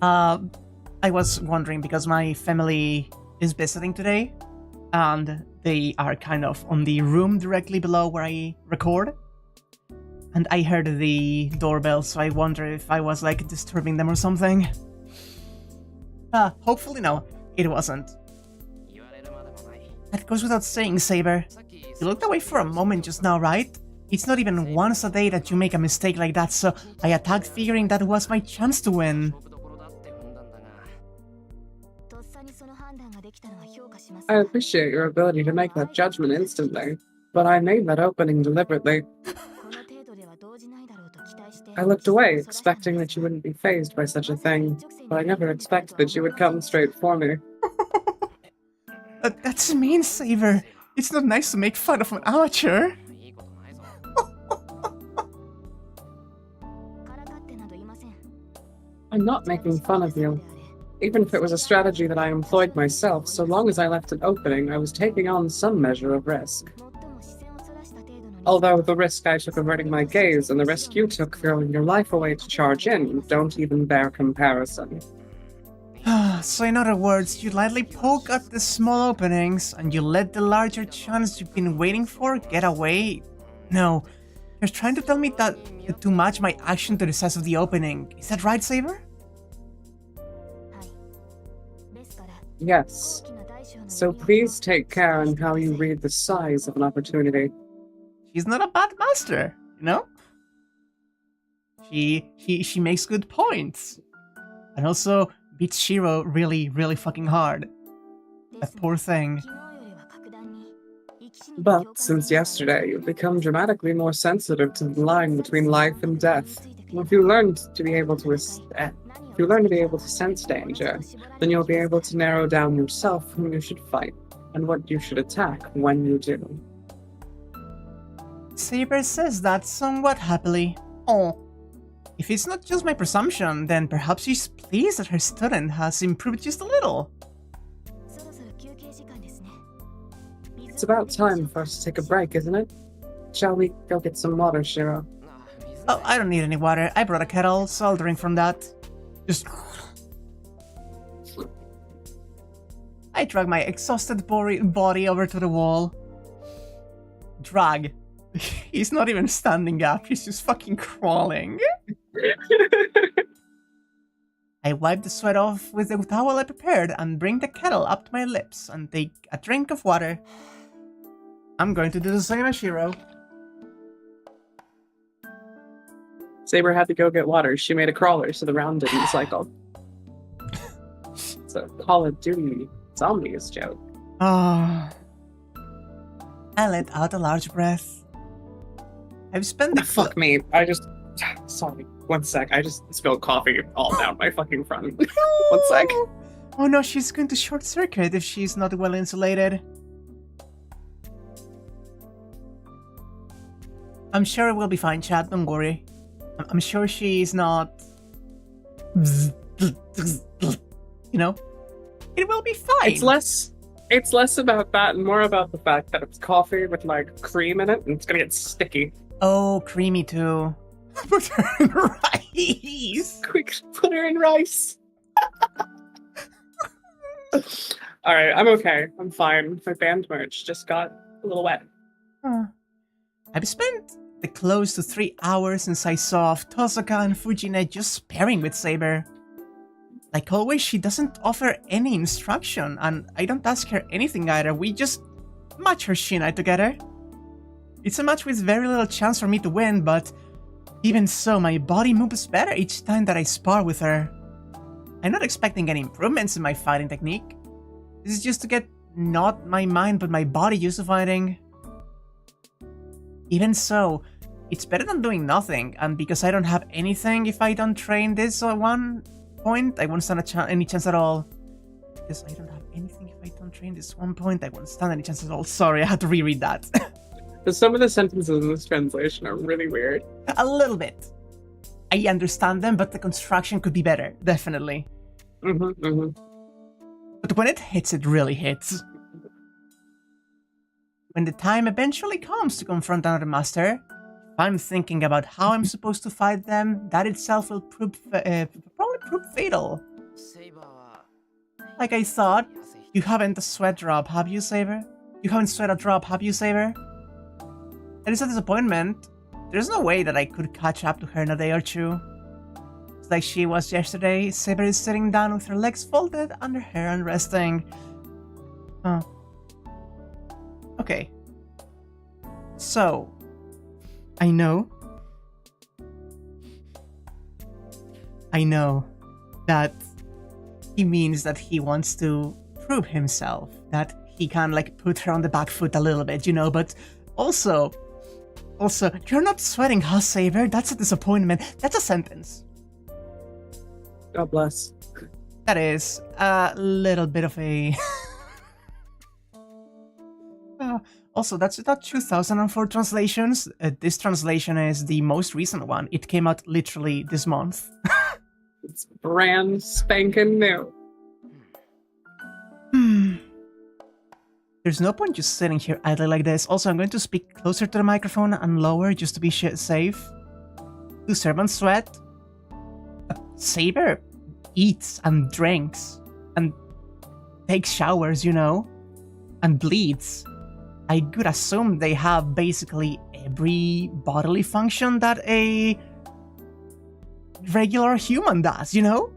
A: I was wondering because my family is visiting today. and they are kind of on the room directly below where I record. And I heard the doorbell, so I wonder if I was like disturbing them or something. Hopefully no, it wasn't. That goes without saying, Saber. You looked away for a moment just now, right? It's not even once a day that you make a mistake like that, so I attacked figuring that was my chance to win.
B: I appreciate your ability to make that judgment instantly, but I made that opening deliberately. I looked away, expecting that you wouldn't be fazed by such a thing, but I never expected that you would come straight for me.
A: That's mean, Saber. It's not nice to make fun of an amateur.
B: I'm not making fun of you. Even if it was a strategy that I employed myself, so long as I left an opening, I was taking on some measure of risk. Although the risk I took averting my gaze and the risk you took throwing your life away to charge in don't even bear comparison.
A: So in other words, you lightly poke at the small openings and you let the larger chance you've been waiting for get away? No, you're trying to tell me that to match my action to the size of the opening. Is that right, Saber?
B: Yes. So please take care in how you read the size of an opportunity.
A: She's not a bad master, you know? She makes good points. And also beats Shirou really fucking hard. That poor thing.
B: But since yesterday, you've become dramatically more sensitive to the line between life and death. If you learn to be able to sense danger, then you'll be able to narrow down yourself whom you should fight and what you should attack when you do.
A: Saber says that somewhat happily. Oh. If it's not just my presumption, then perhaps she's pleased that her student has improved just a little.
B: It's about time for us to take a break, isn't it? Shall we go get some water, Shirou?
A: Oh, I don't need any water. I brought a kettle, so I'll drink from that. Just... I drag my exhausted body over to the wall. Drag. He's not even standing up, he's just fucking crawling. I wipe the sweat off with the towel I prepared and bring the kettle up to my lips and take a drink of water. I'm going to do the same as Shirou.
B: Saber had to go get water. She made a crawler so the round didn't cycle. It's a Call of Duty zombies joke.
A: Ah. I let out a large breath. I've spent the
B: fuck me. Sorry. One sec. I just spilled coffee all down my fucking front. One sec.
A: Oh no, she's going to short circuit if she's not well insulated. I'm sure it will be fine, Chad. Don't worry. I'm sure she's not... You know? It will be fine.
B: It's less about that and more about the fact that it's coffee with like cream in it and it's gonna get sticky.
A: Oh, creamy too. Put her in rice.
B: Quick, put her in rice. Alright, I'm okay. I'm fine. My band merch just got a little wet.
A: I've spent the close to 3 hours since I saw Tosaka and Fujine just sparring with Saber. Like always, she doesn't offer any instruction, and I don't ask her anything either. We just match her shinai together. It's a match with very little chance for me to win, but even so, my body moves better each time that I spar with her. I'm not expecting any improvements in my fighting technique. This is just to get not my mind but my body used to fighting. Even so, it's better than doing nothing, and because I don't have anything if I don't train this at one point, I won't stand any chance at all. Because I don't have anything if I don't train this one point, I won't stand any chance at all. Sorry, I had to reread that.
B: Some of the sentences in this translation are really weird.
A: A little bit. I understand them, but the construction could be better, definitely. But when it hits, it really hits. When the time eventually comes to confront another master, if I'm thinking about how I'm supposed to fight them, that itself will probably prove fatal. Like I thought, You haven't a sweat drop, have you, Saber? You haven't sweat a drop, have you, Saber? It is a disappointment. There's no way that I could catch up to her in a day or two. It's like she was yesterday. Saber is sitting down with her legs folded under her and resting. Huh. Okay. So, I know that he means that he wants to prove himself, that he can like put her on the back foot a little bit, you know, but also, you're not sweating, huh, Saber? That's a disappointment. That's a sentence.
B: God bless.
A: That is a little bit of a... Also, that's not 2004 translations. This translation is the most recent one. It came out literally this month.
B: It's brand spanking new.
A: There's no point just sitting here idly like this. Also, I'm going to speak closer to the microphone and lower just to be safe. Do servants sweat? Saber eats and drinks and takes showers, you know, and bleeds. I could assume they have basically every bodily function that a regular human does, you know?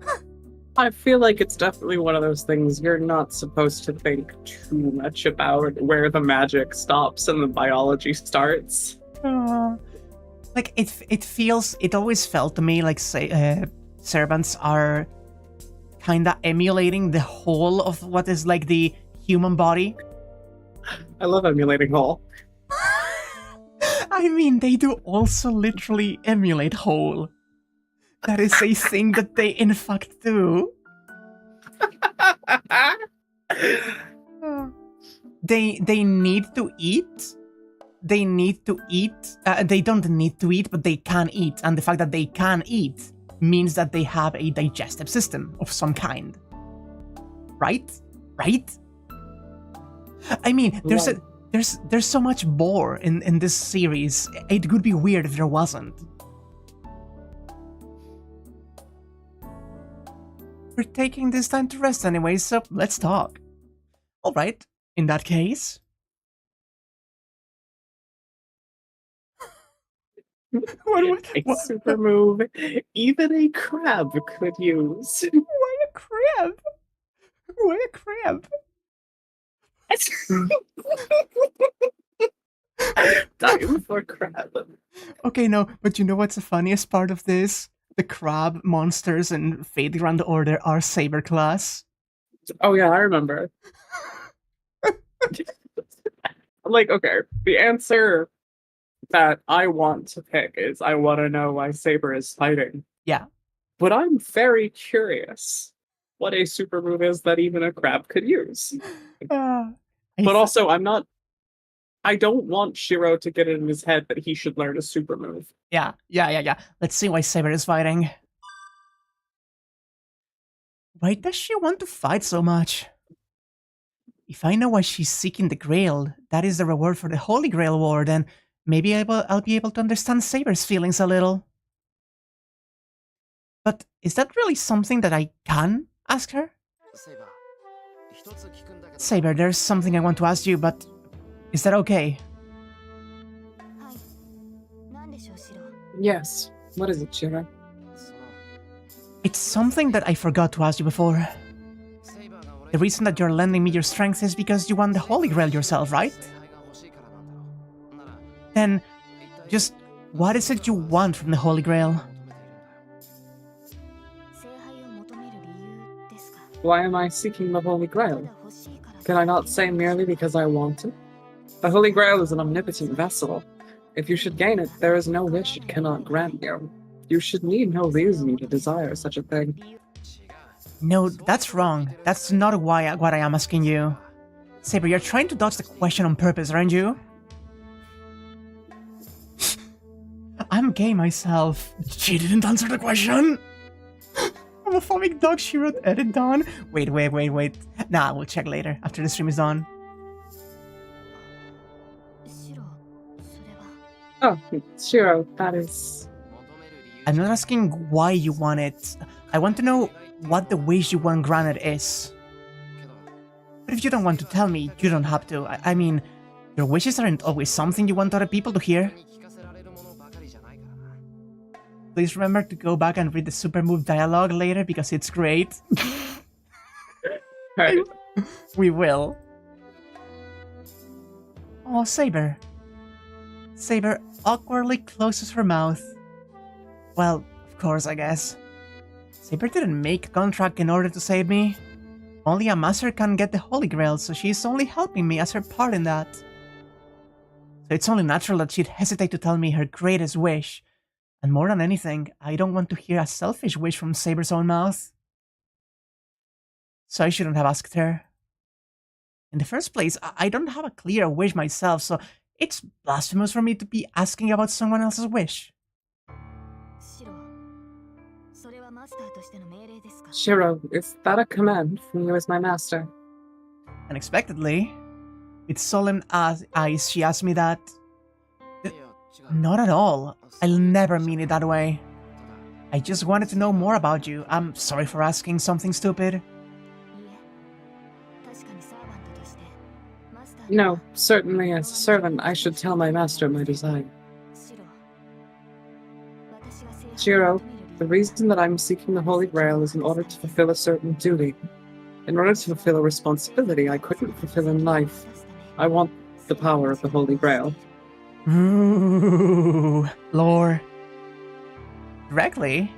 B: I feel like it's definitely one of those things you're not supposed to think too much about where the magic stops and the biology starts.
A: Like it always felt to me like servants are kinda emulating the whole of what is like the human body.
B: I love emulating whole.
A: I mean, they do also literally emulate whole. That is a thing that they in fact do. They need to eat. They need to eat. They don't need to eat, but they can eat. And the fact that they can eat means that they have a digestive system of some kind. Right? Right? I mean, there's so much more in this series. It would be weird if there wasn't. We're taking this time to rest anyway, so let's talk. Alright, in that case...
B: what super move even a crab could use.
A: Why a crab? Why a crab?
B: Time for crab.
A: Okay, no, but you know what's the funniest part of this? The crab monsters in Fate Grand Order are Saber class.
B: Oh yeah, I remember. Like, okay, the answer that I want to pick is I want to know why Saber is fighting.
A: Yeah.
B: But I'm very curious what a super move is that even a crab could use. But also, I don't want Shirou to get it in his head that he should learn a super move.
A: Yeah. Let's see why Saber is fighting. Why does she want to fight so much? If I know why she's seeking the Grail, that is the reward for the Holy Grail War, then maybe I'll be able to understand Saber's feelings a little. But is that really something that I can ask her? Saber, there's something I want to ask you, but is that okay?
B: Yes. What is it, Shirou?
A: It's something that I forgot to ask you before. The reason that you're lending me your strength is because you want the Holy Grail yourself, right? Then, just what is it you want from the Holy Grail?
B: Why am I seeking the Holy Grail? Can I not say merely because I want it? The Holy Grail is an omnipotent vessel. If you should gain it, there is no wish it cannot grant you. You should need no reason to desire such a thing.
A: No, that's wrong. That's not what I am asking you. Saber, you're trying to dodge the question on purpose, aren't you? I'm gay myself. She didn't answer the question! Homophobic dog, she wrote edit done. Wait. Nah, we'll check later, after the stream is done.
B: Oh, Shirou, that is...
A: I'm not asking why you want it. I want to know what the wish you want granted is. But if you don't want to tell me, you don't have to. I mean, your wishes aren't always something you want other people to hear. Please remember to go back and read the super move dialogue later because it's great.
B: Right.
A: We will. Oh, Saber. Saber awkwardly closes her mouth. Well, of course, I guess. Saber didn't make a contract in order to save me. Only a master can get the Holy Grail, so she's only helping me as her part in that. So it's only natural that she'd hesitate to tell me her greatest wish. And more than anything, I don't want to hear a selfish wish from Saber's own mouth. So I shouldn't have asked her. In the first place, I don't have a clear wish myself, so it's blasphemous for me to be asking about someone else's wish.
B: Shirou, is that a command from you as my master?
A: Unexpectedly, with solemn eyes, she asked me that. Not at all. I'll never mean it that way. I just wanted to know more about you. I'm sorry for asking something stupid.
B: No, certainly as a servant, I should tell my master my desire. Shirou, the reason that I'm seeking the Holy Grail is in order to fulfill a certain duty. In order to fulfill a responsibility I couldn't fulfill in life. I want the power of the Holy Grail.
A: Ooh, lore. Directly,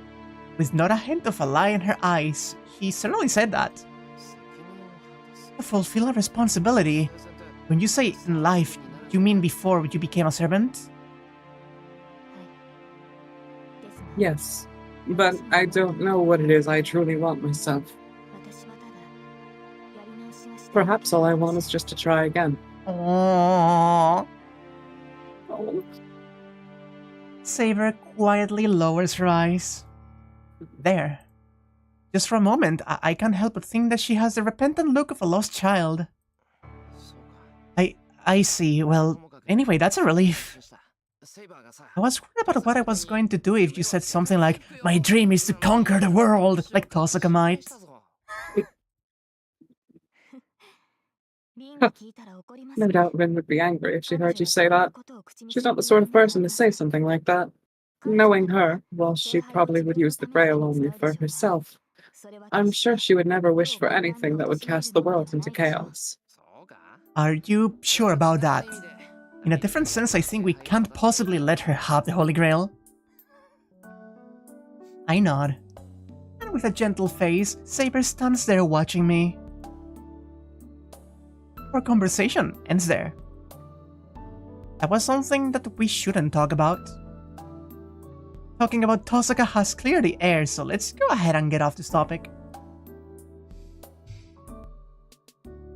A: with not a hint of a lie in her eyes, she certainly said that. To fulfill a responsibility. When you say in life, you mean before you became a servant?
B: Yes, but I don't know what it is I truly want myself. Perhaps all I want is just to try again.
A: Aww.
B: Oh.
A: Saber quietly lowers her eyes. There. Just for a moment, I can't help but think that she has the repentant look of a lost child. I see. Well, anyway, that's a relief. I was worried about what I was going to do if you said something like, "My dream is to conquer the world," like Tosaka might.
B: No doubt Rin would be angry if she heard you say that. She's not the sort of person to say something like that. Knowing her, well, she probably would use the Grail only for herself. I'm sure she would never wish for anything that would cast the world into chaos.
A: Are you sure about that? In a different sense, I think we can't possibly let her have the Holy Grail. I nod. And with a gentle face, Saber stands there watching me. Our conversation ends there. That was something that we shouldn't talk about. Talking about Tosaka has cleared the air, so let's go ahead and get off this topic.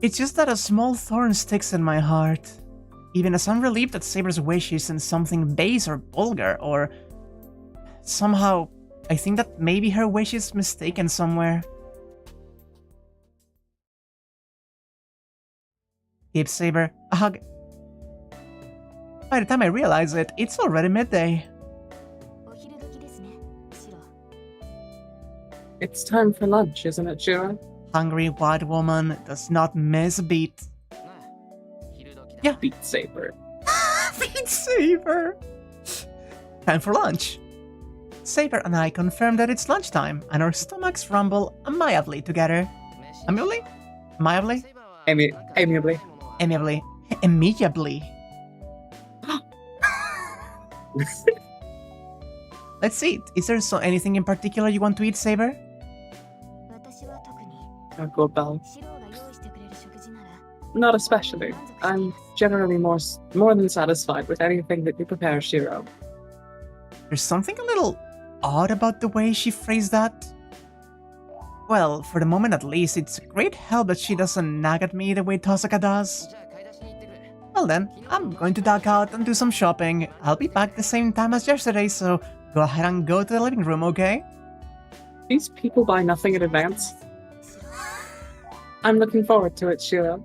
A: It's just that a small thorn sticks in my heart. Even as I'm relieved that Saber's wish isn't something base or vulgar, or... somehow, I think that maybe her wish is mistaken somewhere. Give Saber a hug. By the time I realize it, it's already midday.
B: It's time for lunch, isn't it, Shirou?
A: Hungry white woman does not miss a beat. Yeah.
B: Beat Saber.
A: Beat Saber! Time for lunch. Saber and I confirm that it's lunchtime, and our stomachs rumble amiably together. Amiably? Amiably?
B: Amiably.
A: Amiably. Immediately. Let's eat. Is there anything in particular you want to eat, Saber?
B: Taco Bell. Not especially. I'm generally more than satisfied with anything that you prepare, Shirou.
A: There's something a little odd about the way she phrased that. Well, for the moment at least, it's a great help that she doesn't nag at me the way Tosaka does. Well then, I'm going to duck out and do some shopping. I'll be back the same time as yesterday, so go ahead and go to the living room, okay?
B: These people buy nothing in advance. I'm looking forward to it, Shirou.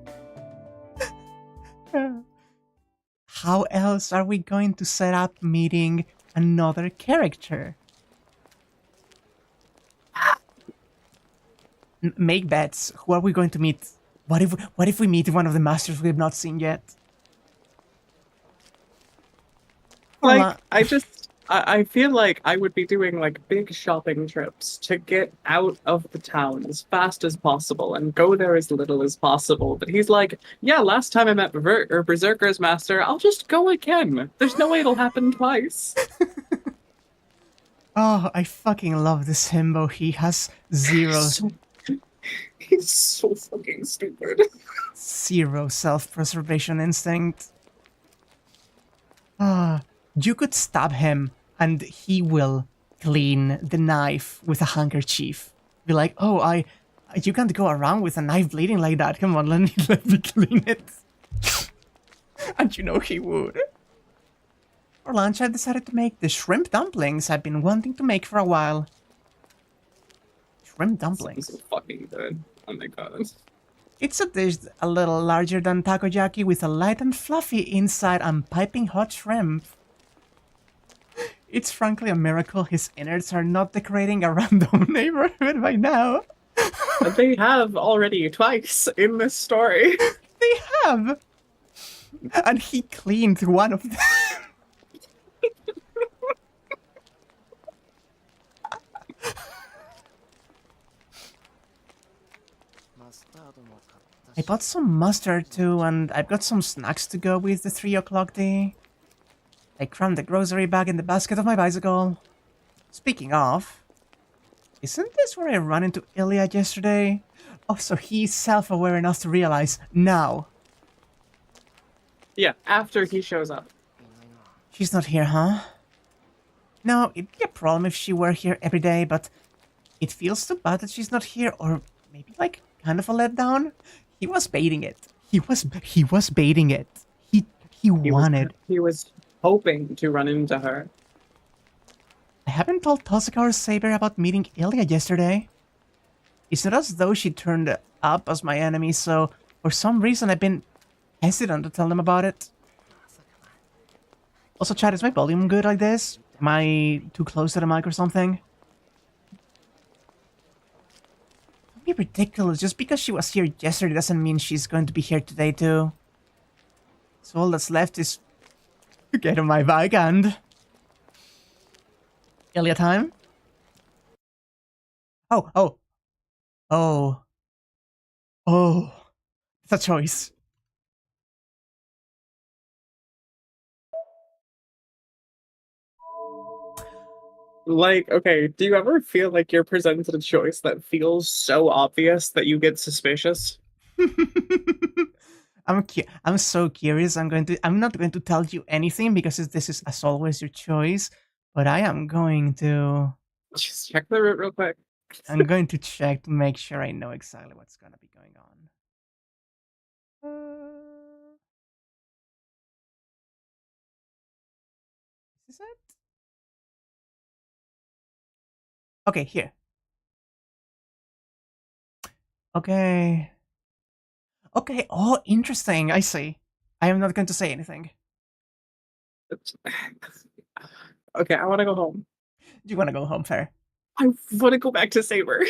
A: How else are we going to set up meeting another character? Make bets. Who are we going to meet What if we meet one of the masters we have not seen yet?
B: Like, I feel like I would be doing like big shopping trips to get out of the town as fast as possible and go there as little as possible. But he's like, yeah, last time I met Berserker's master, I'll just go again. There's no way it'll happen twice.
A: Oh, I fucking love this himbo. He has
B: He's so fucking stupid.
A: zero self-preservation instinct. You could stab him and he will clean the knife with a handkerchief. Be like, oh, you can't go around with a knife bleeding like that. Come on, let me clean it. And you know he would. For lunch, I decided to make the shrimp dumplings I've been wanting to make for a while. Shrimp dumplings.
B: So fucking good. Oh my god.
A: It's a dish a little larger than takoyaki with a light and fluffy inside and piping hot shrimp. It's frankly a miracle his innards are not decorating a random neighborhood by now.
B: They have already twice in this story.
A: They have! And he cleaned one of them. I bought some mustard too, and I've got some snacks to go with the 3 o'clock tea. I crammed the grocery bag in the basket of my bicycle. Speaking of, isn't this where I ran into Ilya yesterday? Oh, so he's self-aware enough to realize now.
B: Yeah, after he shows up.
A: She's not here, huh? No, it'd be a problem if she were here every day, but it feels too bad that she's not here, or maybe like kind of a letdown. He was baiting it. He was baiting it. He wanted.
B: He was hoping to run into her.
A: I haven't told Tosaka or Saber about meeting Ilya yesterday. It's not as though she turned up as my enemy, so for some reason I've been hesitant to tell them about it. Also, chat, is my volume good like this? Am I too close to the mic or something? Don't be ridiculous. Just because she was here yesterday doesn't mean she's going to be here today too. So all that's left is to get on my bike and... Ilya time? Oh. It's a choice.
B: Like, okay, do you ever feel like you're presented a choice that feels so obvious that you get suspicious?
A: I'm so curious. I'm not going to tell you anything because this is as always your choice, but I am going to
B: Just check the route real quick.
A: I'm going to check to make sure I know exactly what's gonna be going on. Is this it? Okay, here. Okay. Okay, oh, interesting. I see. I am not going to say anything.
B: Okay, I want to go home.
A: Do you want to go home, fair?
B: I want to go back to Saber.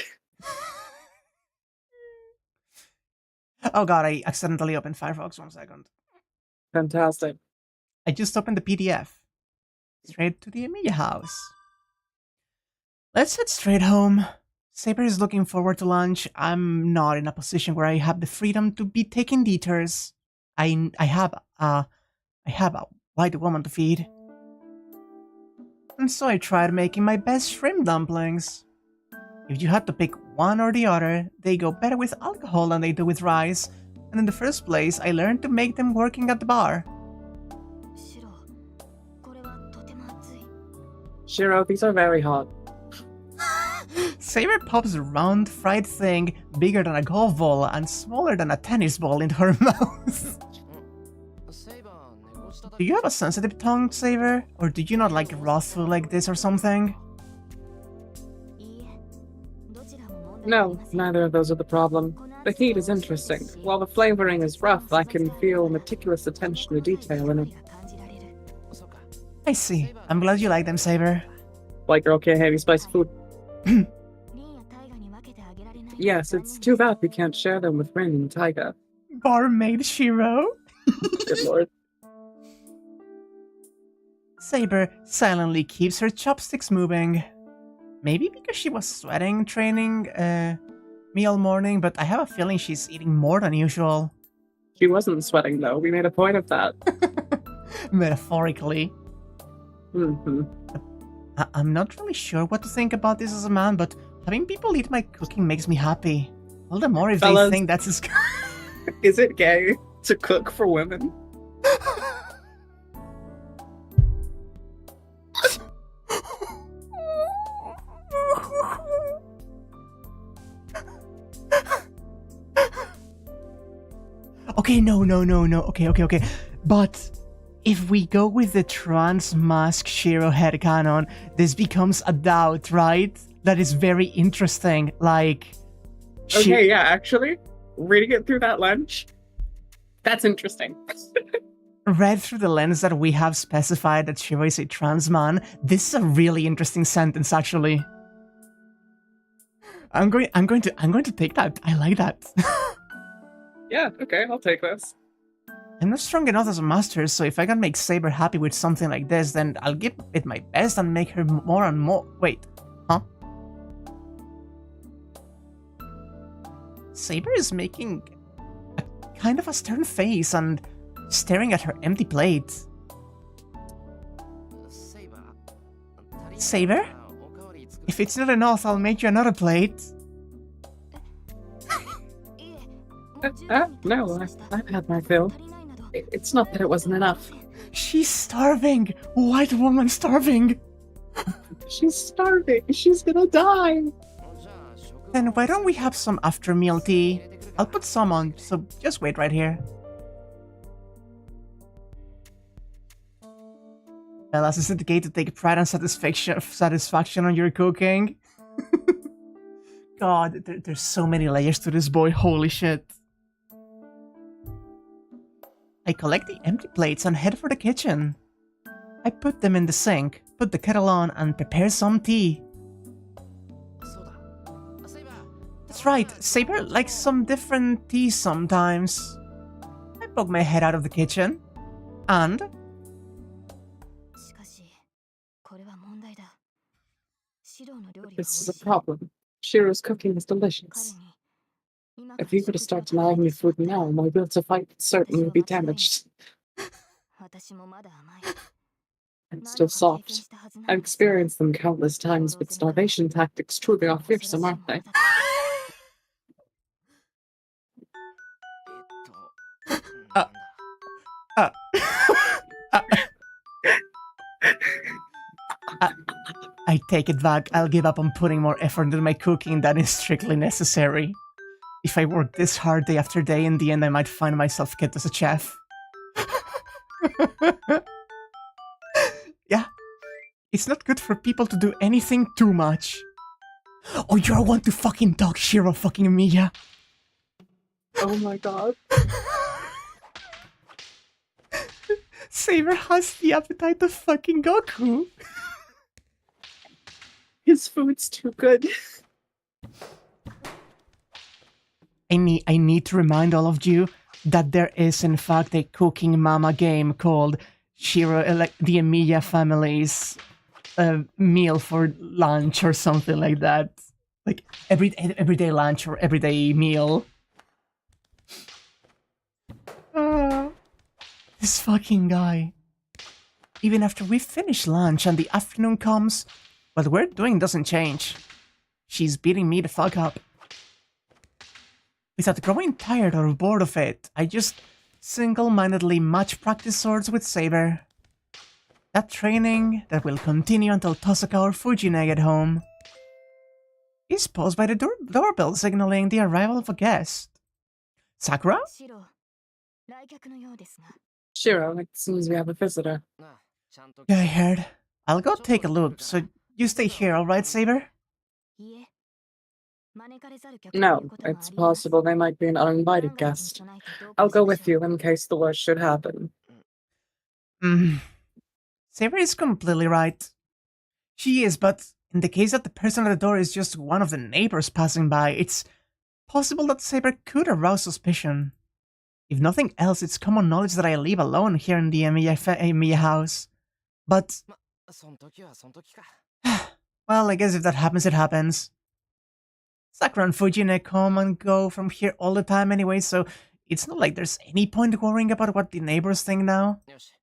A: Oh god, I accidentally opened Firefox. 1 second.
B: Fantastic.
A: I just opened the PDF. Straight to the Emiya house. Let's head straight home. Saber is looking forward to lunch. I'm not in a position where I have the freedom to be taking detours. I have a white woman to feed. And so I tried making my best shrimp dumplings. If you had to pick one or the other, they go better with alcohol than they do with rice. And in the first place, I learned to make them working at the bar.
B: Shirou, these are very hot.
A: Saber pops a round, fried thing bigger than a golf ball and smaller than a tennis ball into her mouth. Do you have a sensitive tongue, Saber? Or do you not like raw food like this or something?
B: No, neither of those are the problem. The heat is interesting. While the flavoring is rough, I can feel meticulous attention to detail in it.
A: I see. I'm glad you like them, Saber.
B: Like you're okay heavy spicy food. Yes, it's too bad we can't share them with Rin and Taiga.
A: Barmaid Shirou?
B: Good lord.
A: Saber silently keeps her chopsticks moving. Maybe because she was sweating training me all morning, but I have a feeling she's eating more than usual.
B: She wasn't sweating though, we made a point of that.
A: Metaphorically.
B: Mm-hmm.
A: I'm not really sure what to think about this as a man, but having people eat my cooking makes me happy. All the more if
B: Fellas.
A: they think that's his...
B: Is it gay to cook for women?
A: Okay, no. Okay. But if we go with the trans mask Shirou headcanon, this becomes a doubt, right? That is very interesting. Like...
B: Okay, yeah, actually, reading it through that lens, that's interesting.
A: Read through the lens that we have specified that Shirou is a trans man, this is a really interesting sentence, actually. I'm going to take that. I like that.
B: Yeah, okay, I'll take this.
A: I'm not strong enough as a master, so if I can make Saber happy with something like this, then I'll give it my best and make her more and more... Wait, huh? Saber is making a kind of a stern face and staring at her empty plate. Saber? If it's not enough, I'll make you another plate.
B: No, I've had my fill. It's not that it wasn't enough.
A: She's starving! White woman starving!
B: She's starving. She's gonna die.
A: Then why don't we have some after meal tea? I'll put some on, so just wait right here. Fellas, is it okay to take pride and satisfaction on your cooking? God, there's so many layers to this boy, holy shit. I collect the empty plates and head for the kitchen. I put them in the sink, put the kettle on, and prepare some tea. That's right, Saber likes some different tea sometimes. I poke my head out of the kitchen, and...
B: This is a problem. Shirou's cooking is delicious. If you were to start denying me food now, my will to fight would certainly be damaged. I'm still soft. I've experienced them countless times, but starvation tactics truly are fearsome, aren't they?
A: I take it back. I'll give up on putting more effort into my cooking than is strictly necessary. If I work this hard day after day, in the end I might find myself kept as a chef. Yeah. It's not good for people to do anything too much. Oh, you're one to fucking dog, Shirou fucking Emiya.
B: Oh my god.
A: Saber has the appetite of fucking Goku.
B: His food's too good.
A: I need to remind all of you that there is in fact a cooking mama game called Shirou, like the Emiya family's meal for lunch or something like that. Like everyday lunch or everyday meal. This fucking guy. Even after we finish lunch and the afternoon comes, what we're doing doesn't change. She's beating me the fuck up. Without growing tired or bored of it, I just single-mindedly match practice swords with Saber. That training that will continue until Tosaka or Fujine get home is paused by the doorbell signaling the arrival of a guest. Sakura?
B: Shirou, it seems we have a visitor.
A: Yeah, I heard. I'll go take a look, so you stay here, alright, Saber?
B: No, it's possible they might be an uninvited guest. I'll go with you in case the worst should happen.
A: Saber is completely right. She is, but in the case that the person at the door is just one of the neighbors passing by, it's Possible that Saber could arouse suspicion. If nothing else, it's common knowledge that I live alone here in the Emiya house. But,
C: そん時はそん時か。
A: well, I guess if that happens, it happens. Sakura and Fujine come and go from here all the time anyway, so it's not like there's any point worrying about what the neighbors think now.
C: よし。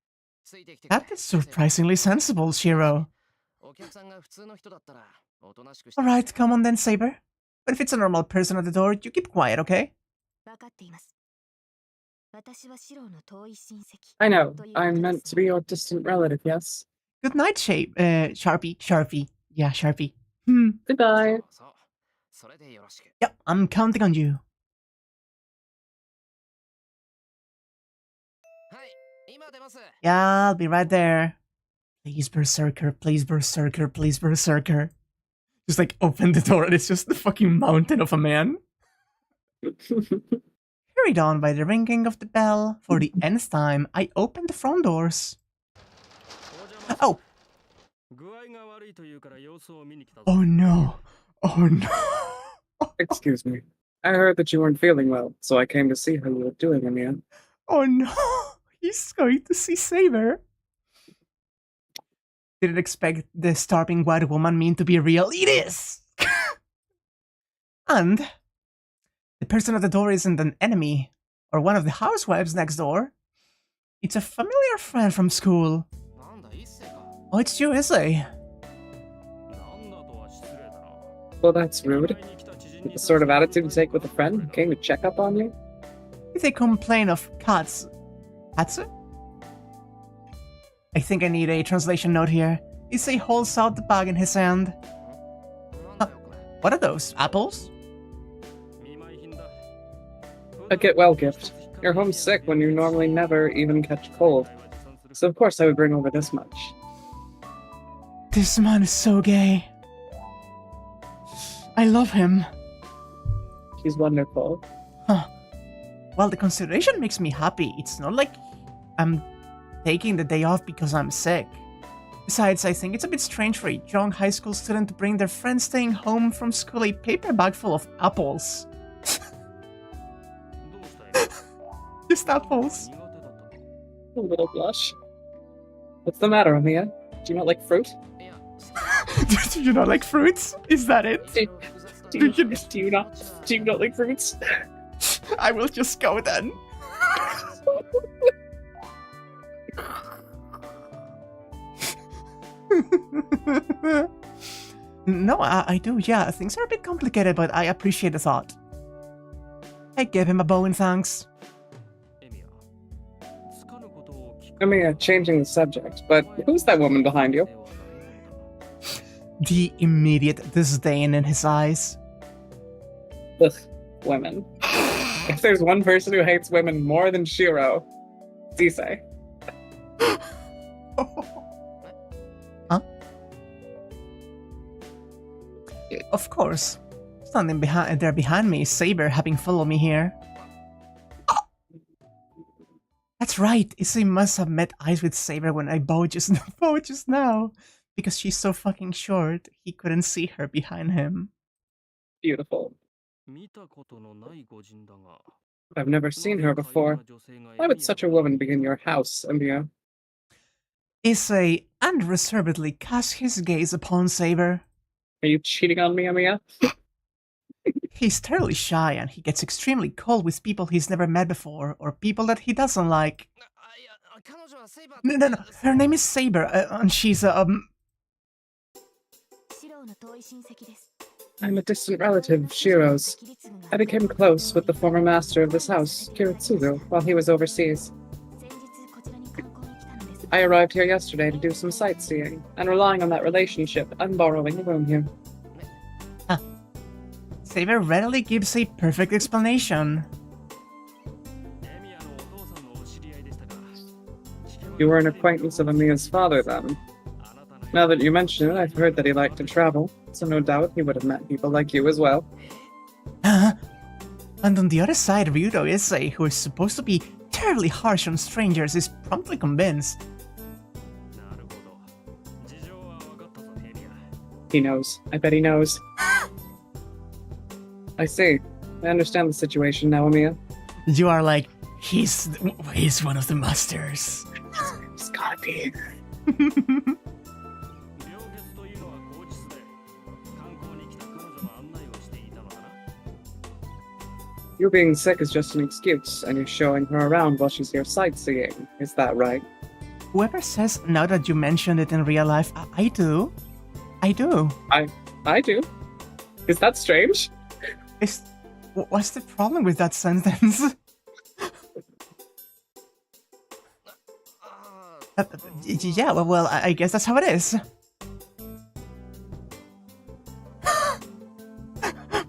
C: ついてきてくれ。
A: That is surprisingly sensible, Shirou.
C: お客さんが普通の人だったらおとなしくして。
A: Alright, come on then, Saber. But if it's a normal person at the door, you keep quiet, okay?
D: 分かっています。私はシローの遠い親戚。
B: I know. I'm meant to be your distant relative, yes?
A: Good night, Sharpie. Yeah, Sharpie.
B: Goodbye.
C: そう。それでよろしく。
A: Yep, I'm counting on you.
C: はい。今出ます。
A: Yeah, I'll be right there. Please, Berserker, please, Berserker, please, Berserker. Just like open the door and it's just the fucking mountain of a man. Hurried on by the ringing of the bell, for the nth time, I opened the front doors. Oh!
E: 具合が悪いというから様子を見に来たぞ。
A: Oh no! Oh no!
B: Excuse me. I heard that you weren't feeling well, so I came to see how you were doing, Emiya.
A: Oh no! He's going to see Saber! Didn't expect the starving white woman meme to be real. It is! And the person at the door isn't an enemy or one of the housewives next door. It's a familiar friend from school.
C: なんだ、一世か。
A: Oh, it's you, Issei.
E: なんだとは失礼だな。
B: Well, that's rude. The sort of attitude you take with a friend who came to check up on you?
A: If they complain of cats. Katsu? I think I need a translation note here. Issei holds out the bag in his hand.
C: なんだよこれ。
A: What are those? Apples?
E: 見舞い品だ。
B: A get well gift. You're homesick when you normally never even catch a cold. So of course I would bring over this much.
A: This man is so gay. I love him.
B: He's wonderful.
A: Huh. Well, the consideration makes me happy. It's not like I'm taking the day off because I'm sick. Besides, I think it's a bit strange for a young high school student to bring their friend staying home from school a paper bag full of apples.
E: どうしたい？
A: Just apples.
E: 苦手だったと。
B: A little blush. What's the matter, Emiya? Do you not like fruit?
C: いや、
A: Do you not like fruits? Is that it?
B: Do you not like fruits?
A: I will just go then. No, I do, yeah. Things are a bit complicated, but I appreciate the thought. I gave him a bow in thanks.
E: エミヤ、つかぬことを聞く。
B: Emiya, changing the subject, but who's that woman behind you?
A: The immediate disdain in his eyes.
B: Ugh, women. If there's one person who hates women more than Shirou, it's Issei.
A: Huh? Of course. Standing behind me is Saber, having followed me here. That's right. Issei must have met eyes with Saber when I bowed just now. Because she's so fucking short, he couldn't see her behind him.
B: Beautiful.
E: 見たことのない御人だが。
B: I've never seen her before. Why would such a woman be in your house, Emiya?
A: Issei unreservedly cast his gaze upon Saber.
B: Are you cheating on me, Emiya?
A: He's terribly shy and he gets extremely cold with people he's never met before or people that he doesn't like.
C: あ、いや、彼女はセイバー。
A: No. Her name is Saber and she's
D: シローの遠い親戚です。
B: I'm a distant relative, Shirou's. I became close with the former master of this house, Kiritsugu, while he was overseas.
D: 先日こちらに観光に来たのです。
B: I arrived here yesterday to do some sightseeing, and relying on that relationship, I'm borrowing a room here.
A: Saber readily gives a perfect explanation.
E: エミヤのお父さんのお知り合いでしたか。
B: You were an acquaintance of Emiya's father, then. Now that you mention it, I've heard that he liked to travel, so no doubt he would have met people like you as well.
A: Huh? And on the other side, Ryudo Issei, who is supposed to be terribly harsh on strangers, is promptly convinced.
E: なるほど。事情は分かったぞ、エミヤ。
B: He knows. I bet he knows. I see. I understand the situation now, Emiya.
A: You are like, he's one of the masters.
B: It's gotta be.
E: 病欠というのは口実で観光に来た彼女の案内をしていたのだな。
B: You being sick is just an excuse, and you're showing her around while she's here sightseeing. Is that right?
A: Whoever says now that you mentioned it in real life, I do. I do.
B: I do. Is that strange?
A: What's the problem with that sentence? Yeah, well, I guess that's how it is.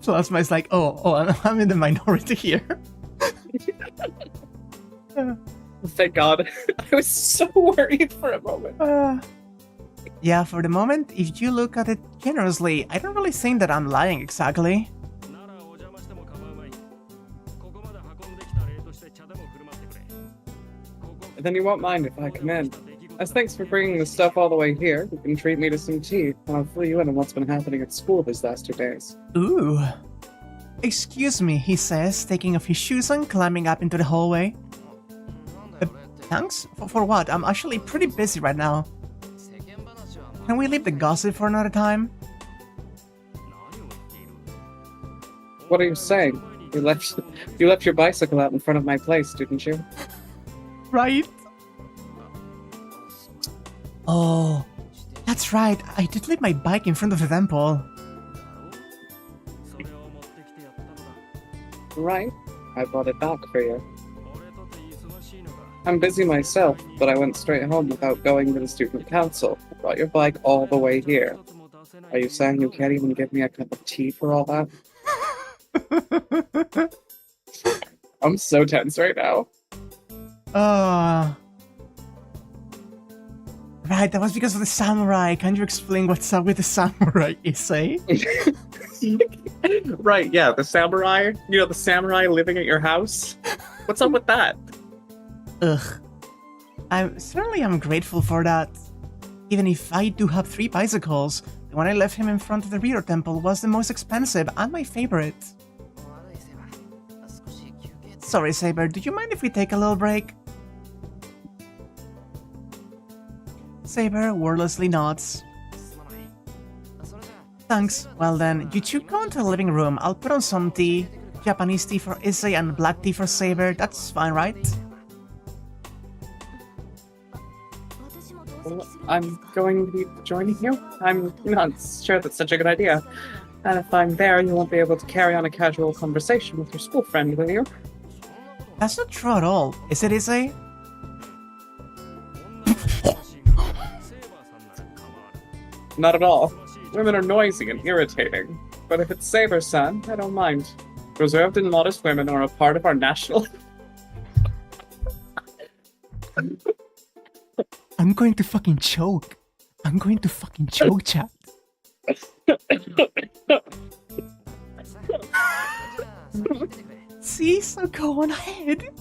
A: Plasma is like, oh, I'm in the minority here.
B: Thank God. I was so worried for a moment.
A: Yeah, for the moment, if you look at it generously, I don't really think that I'm lying exactly.
E: ならお邪魔しても構うまい。ここまで運んできた礼として茶でも振る舞ってくれ。ここ
B: Then you won't mind if I come in. As thanks for bringing the stuff all the way here, you can treat me to some tea, and I'll fill you in on what's been happening at school these last 2 days.
A: Ooh. Excuse me, he says, taking off his shoes and climbing up into the hallway.
C: なんだよねって
A: Thanks? For what? I'm actually pretty busy right now.
C: 世間話はま
A: Can we leave the gossip for another time?
E: 何を言っている？
B: What are you saying? You left your bicycle out in front of my place, didn't you?
A: Right?
C: あ
A: Oh, that's right. I did leave my bike in front of the temple.
E: それを持ってきてやったのだ。
B: Right. I brought it back for you.
E: 俺とて忙しいのか。
B: I'm busy myself, but I went straight home without going to the student council. Brought your bike all the way here. Are you saying you can't even give me a cup of tea for all that? I'm so tense right now.
A: Right, that was because of the samurai. Can you explain what's up with the samurai, Issei?
B: Right, yeah, the samurai. You know, the samurai living at your house. What's up with that?
A: Ugh. I'm grateful for that. Even if I do have 3 bicycles, the one I left him in front of the rear temple was the most expensive and my favorite.
C: 悪いせいは少し休憩
A: Sorry, Saber, do you mind if we take a little break? Saber wordlessly nods.
C: すまないそれじゃあ
A: Thanks. Well then, you two go into the living room. I'll put on some tea. Japanese tea for Issei and black tea for Saber. That's fine, right?
D: 私も同
B: Well,
D: 席するん
B: I'm
D: ですか
B: going to be joining you. I'm not sure that's such a good idea. And if I'm there, you won't be able to carry on a casual conversation with your school friend, will you?
C: そんなこと
A: That's not true at all. Is it, Issei?
E: 女の子が欲しいがセーバーさんなら構わ
B: Not at all.
E: る。
B: Women are noisy and irritating. But if it's Saber-san, I don't mind. Reserved and modest women are a part of our national...
A: I'm going to fucking choke. I'm going to fucking choke, chat.
C: じゃあ先に出てくれ
A: See, so go on ahead.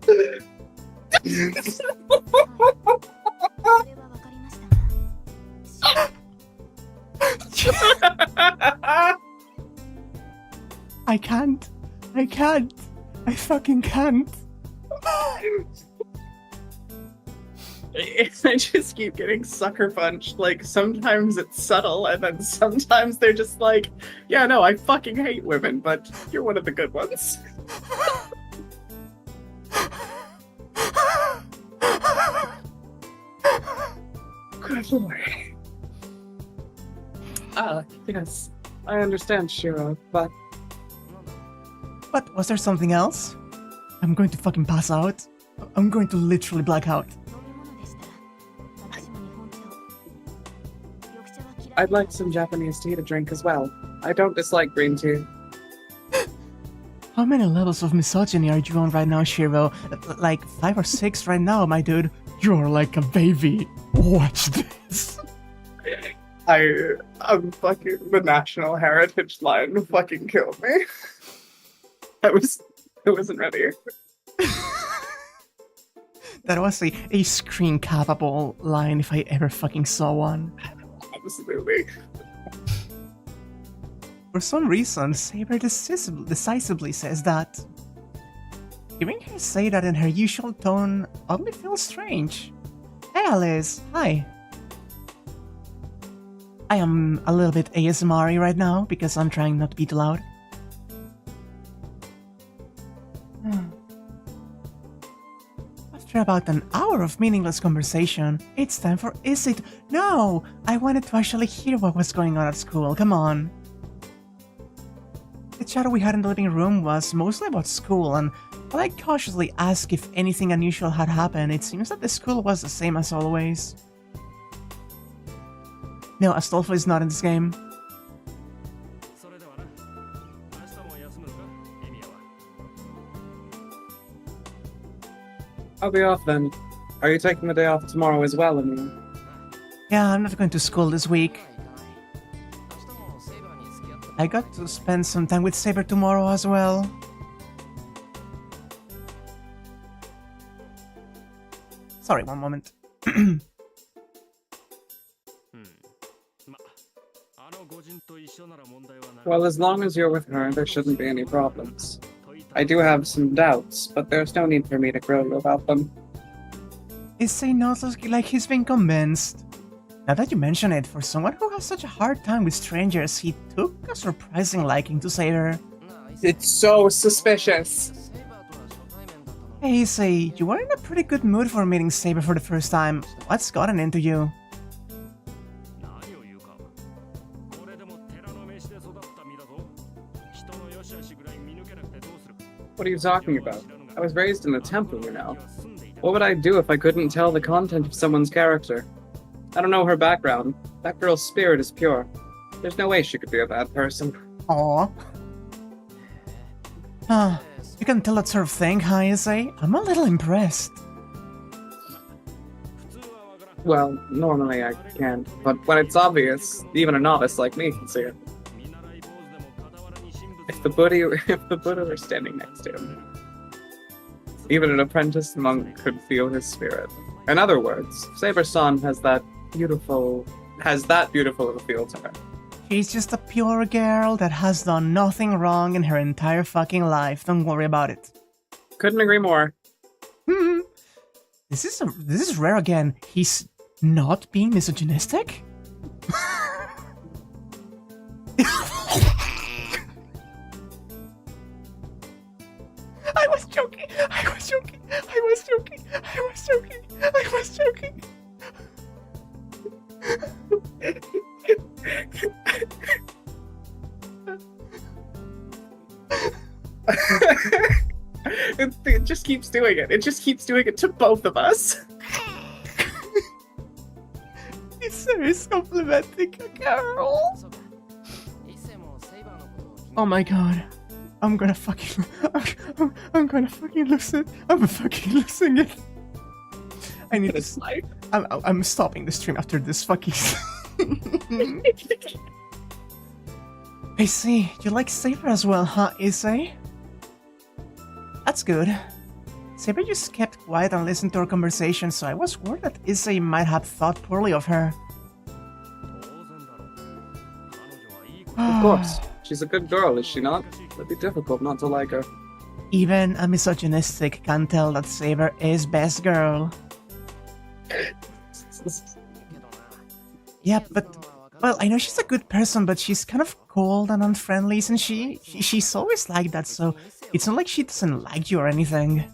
D: それはわかりましたが
A: I can't. I can't. I fucking can't.
B: I just keep getting sucker punched. Like, sometimes it's subtle, and then sometimes they're just like, yeah, no, I fucking hate women, but you're one of the good ones. Good lord. Yes. I understand, Shirou, but
C: なんだ
A: But was there something else? I'm going to fucking pass out. I'm going to literally black out.
D: 飲み物でしたら私も日本茶を緑茶は嫌い
B: I'd like some Japanese tea to drink as well. I don't dislike green tea.
A: How many levels of misogyny are you on right now, Shirou? Like 5 or 6 right now, my dude. You're like a baby. Watch this.
B: I'm fucking, the national heritage line fucking killed me. I wasn't ready.
A: That was a screen capable line if I ever fucking saw one.
B: Absolutely.
A: For some reason, Saber decisively says that. Hearing her say that in her usual tone oddly feels strange. Hey Alice, hi. I am a little bit ASMR-y right now because I'm trying not to be too loud. After about an hour of meaningless conversation, it's time for Issei to— No! I wanted to actually hear what was going on at school, come on. The chat we had in the living room was mostly about school, and while I cautiously asked if anything unusual had happened, it seems that the school was the same as always. No, Astolfo is not in this game.
E: それではな。明日も休むのか、エミヤは。
B: I'll be off then. Are you taking the day off tomorrow as well, Emiya?
A: Yeah, I'm not going to school this week.
C: 明日もセイバーに付き合って
A: I got to spend some time with Saber tomorrow as well. Sorry, one moment.
E: ま、あの御人と一緒なら問題はない。
B: Well, as long as you're with her, there shouldn't be any problems. I do have some doubts, but there's no need for me to grill you about them.
A: Issei not like he's been convinced. Now that you mention it, for someone who has such a hard time with strangers, he took a surprising liking to Saber.
C: なあ、
B: It's so suspicious.
C: セイバーとは初対面だったのに
A: Hey Issei, you were in a pretty good mood for meeting Saber for the first time. What's gotten into you?
E: 何を言うか。これでも寺の飯で育った身だぞ。人の良し悪しぐらい見抜けなくてどうする。
B: What are you talking about? I was raised in a temple, you know. What would I do if I couldn't tell the content of someone's character? I don't know her background. That girl's spirit is pure. There's no way she could be a bad person.
A: Aww. Ah, you can tell that sort of thing, huh, Issei? I'm a little impressed.
E: 普通はわからん。
B: Well, normally I can't, but when it's obvious, even a novice like me can see it.
E: 見習い坊主でも傍らに神仏
B: If the Buddha were standing next to him, even an apprentice monk could feel his spirit. In other words, Saber-san has that beautiful of a feel to her.
A: She's just a pure girl that has done nothing wrong in her entire fucking life. Don't worry about it.
B: Couldn't agree more.
A: Hmm. This is rare again. He's not being misogynistic? I was joking. I was joking. I was joking. I was joking. I was joking.
B: It just keeps doing it. It just keeps doing it to both of us.
A: It's serious complimenting a girl.
C: そうか。一世もセイバーのことを気に
A: Oh my god. I'm gonna fucking I'm gonna fucking lose it. I'm fucking losing it. I need
B: His
A: to
B: life.
A: I'm stopping the stream after this fucking I see. You like Saber as well, huh, Issei? That's good. Saber just kept quiet and listened to our conversation, so I was worried that Issei might have thought poorly of her.
E: 当然だろう。彼女はいい子
B: Of course. She's a good girl, is she not? It'd be difficult not to like her.
A: Even a misogynistic can tell that Saber is best girl.
C: けどな。
A: Yeah, but well, I know she's a good person, but she's kind of cold and unfriendly, isn't she? She's always like that, so it's not like she doesn't like you or anything.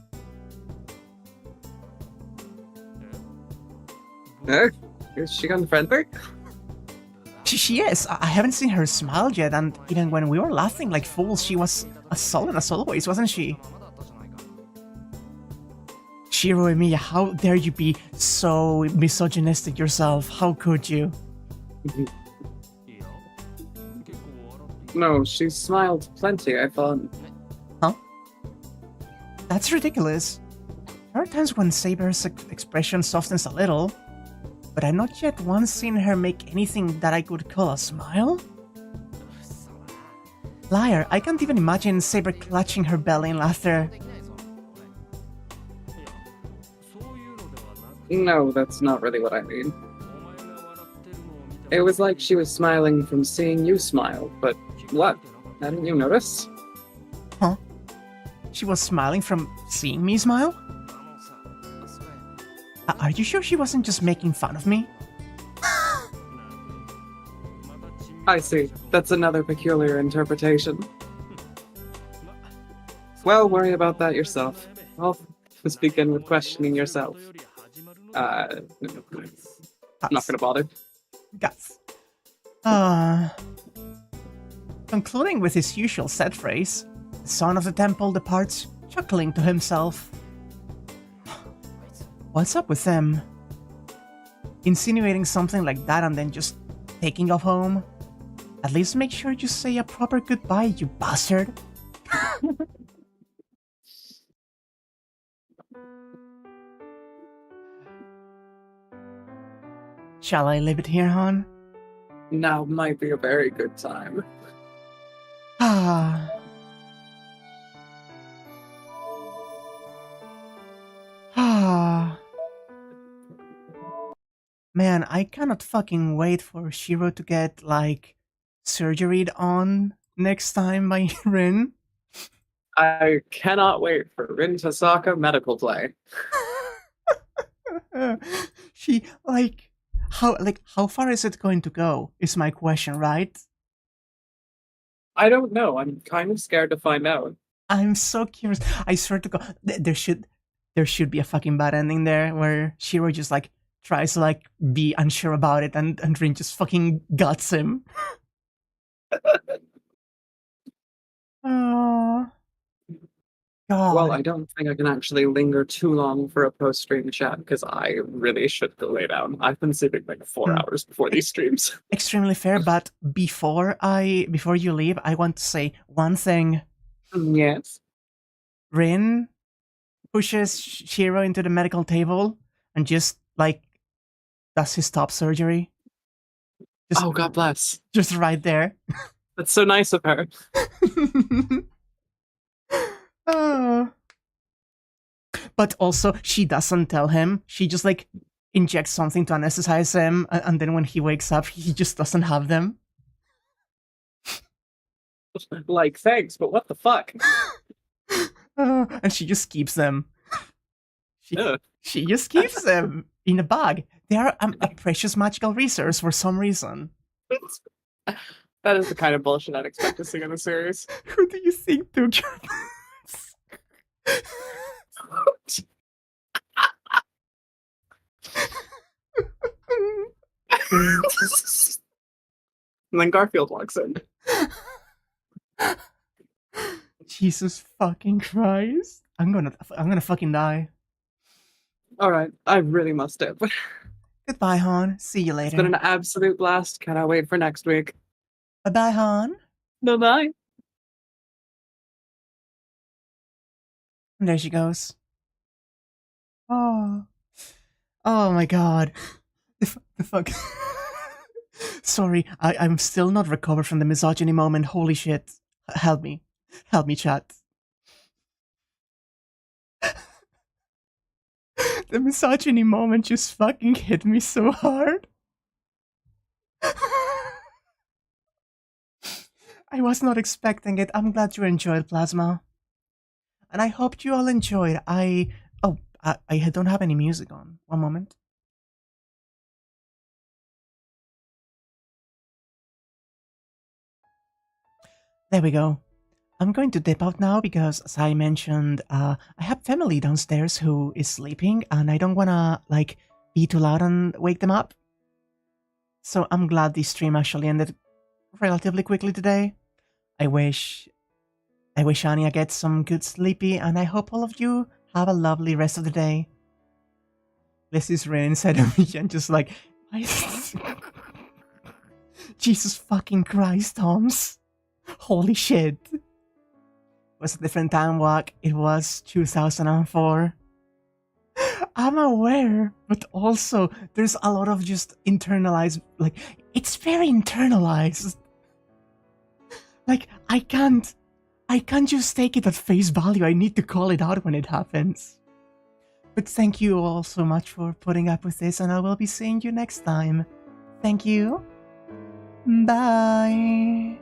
B: Is she unfriendly?
A: She is. I haven't seen her smile yet, and even when we were laughing like fools, she was as sullen as always, wasn't she?
C: ままだったじゃないか。
A: Shirou Emiya, how dare you be so misogynistic yourself? How could you?
E: いや、結構笑ってい
B: No, she smiled plenty, I thought.
A: That's ridiculous. There are times when Saber's expression softens a little, but I've not yet once seen her make anything that I could call a smile.
C: 嘘だ。
A: Liar, I can't even imagine Saber clutching her belly in laughter.
C: できないぞ。俺。
E: いや、そういうのではなく、
B: No, that's not really what I mean.
E: お前が笑ってるのを見て
B: It was like she was smiling from seeing you smile, but What? Hadn't you noticed?
A: Huh? She was smiling from seeing me smile?
C: あのさ、それ、
A: Are you sure she wasn't just making fun of me?
B: I see. That's another peculiar interpretation. Well, worry about that yourself. I'll just begin with questioning yourself. I'm not gonna bother.
A: Guts. Concluding with his usual set phrase, the son of the temple departs, chuckling to himself. What's up with them? Insinuating something like that and then just taking off home? At least make sure you say a proper goodbye, you bastard. Shall I leave it here, hon?
B: Now might be a very good time.
A: Ah. Ah. Man, I cannot fucking wait for Shirou to get, like, surgeried on next time by Rin.
B: I cannot wait for Rin-Saber medical play.
A: She, how far is it going to go, is my question, right?
B: I don't know. I'm kind of scared to find out.
A: I'm so curious. I swear to God, there should be a fucking bad ending there where Shirou just, like, tries to, like, be unsure about it and Rin just fucking guts him. Oh. God.
B: Well, I don't think I can actually linger too long for a post-stream chat because I really should go lay down. I've been sleeping like 4 hours before these streams.
A: Extremely fair, but before you leave, I want to say one thing.
B: Yes.
A: Rin pushes Shirou into the medical table and just, like, does his top surgery. Just,
B: oh, God bless.
A: Just right there.
B: That's so nice of her.
A: Oh. But also, she doesn't tell him. She just, like, injects something to anesthetize him, and then when he wakes up, he just doesn't have them.
B: Like, thanks, but what the fuck?
A: And she just keeps them. She just keeps them in a bag. They are a precious magical resource for some reason.
B: That is the kind of bullshit I'd expect to see in a series.
A: Who do you think took your
B: And then Garfield walks in.
A: Jesus fucking Christ. I'm gonna fucking die.
B: Alright, I really must dip.
A: Goodbye, Han. See you later.
B: It's been an absolute blast. Cannot wait for next week.
A: Bye-bye, Han.
B: Bye-bye.
A: And there she goes. Oh. Oh my god. The fuck. Sorry, I'm still not recovered from the misogyny moment. Holy shit. Help me. Help me, chat. The misogyny moment just fucking hit me so hard. I was not expecting it. I'm glad you enjoyed, Plasma. And I hope you all enjoyed. I don't have any music on. One moment. There we go. I'm going to dip out now because, as I mentioned, I have family downstairs who is sleeping and I don't wanna, like, be too loud and wake them up. So I'm glad this stream actually ended relatively quickly today. I wish Anya gets some good sleepy, and I hope all of you have a lovely rest of the day. This is Rin inside of me and just like, Jesus fucking Christ, Toms. Holy shit. It was a different time, Wak. It was 2004. I'm aware, but also there's a lot of just internalized, like, it's very internalized. Like, I can't just take it at face value. I need to call it out when it happens. But thank you all so much for putting up with this, and I will be seeing you next time. Thank you. Bye.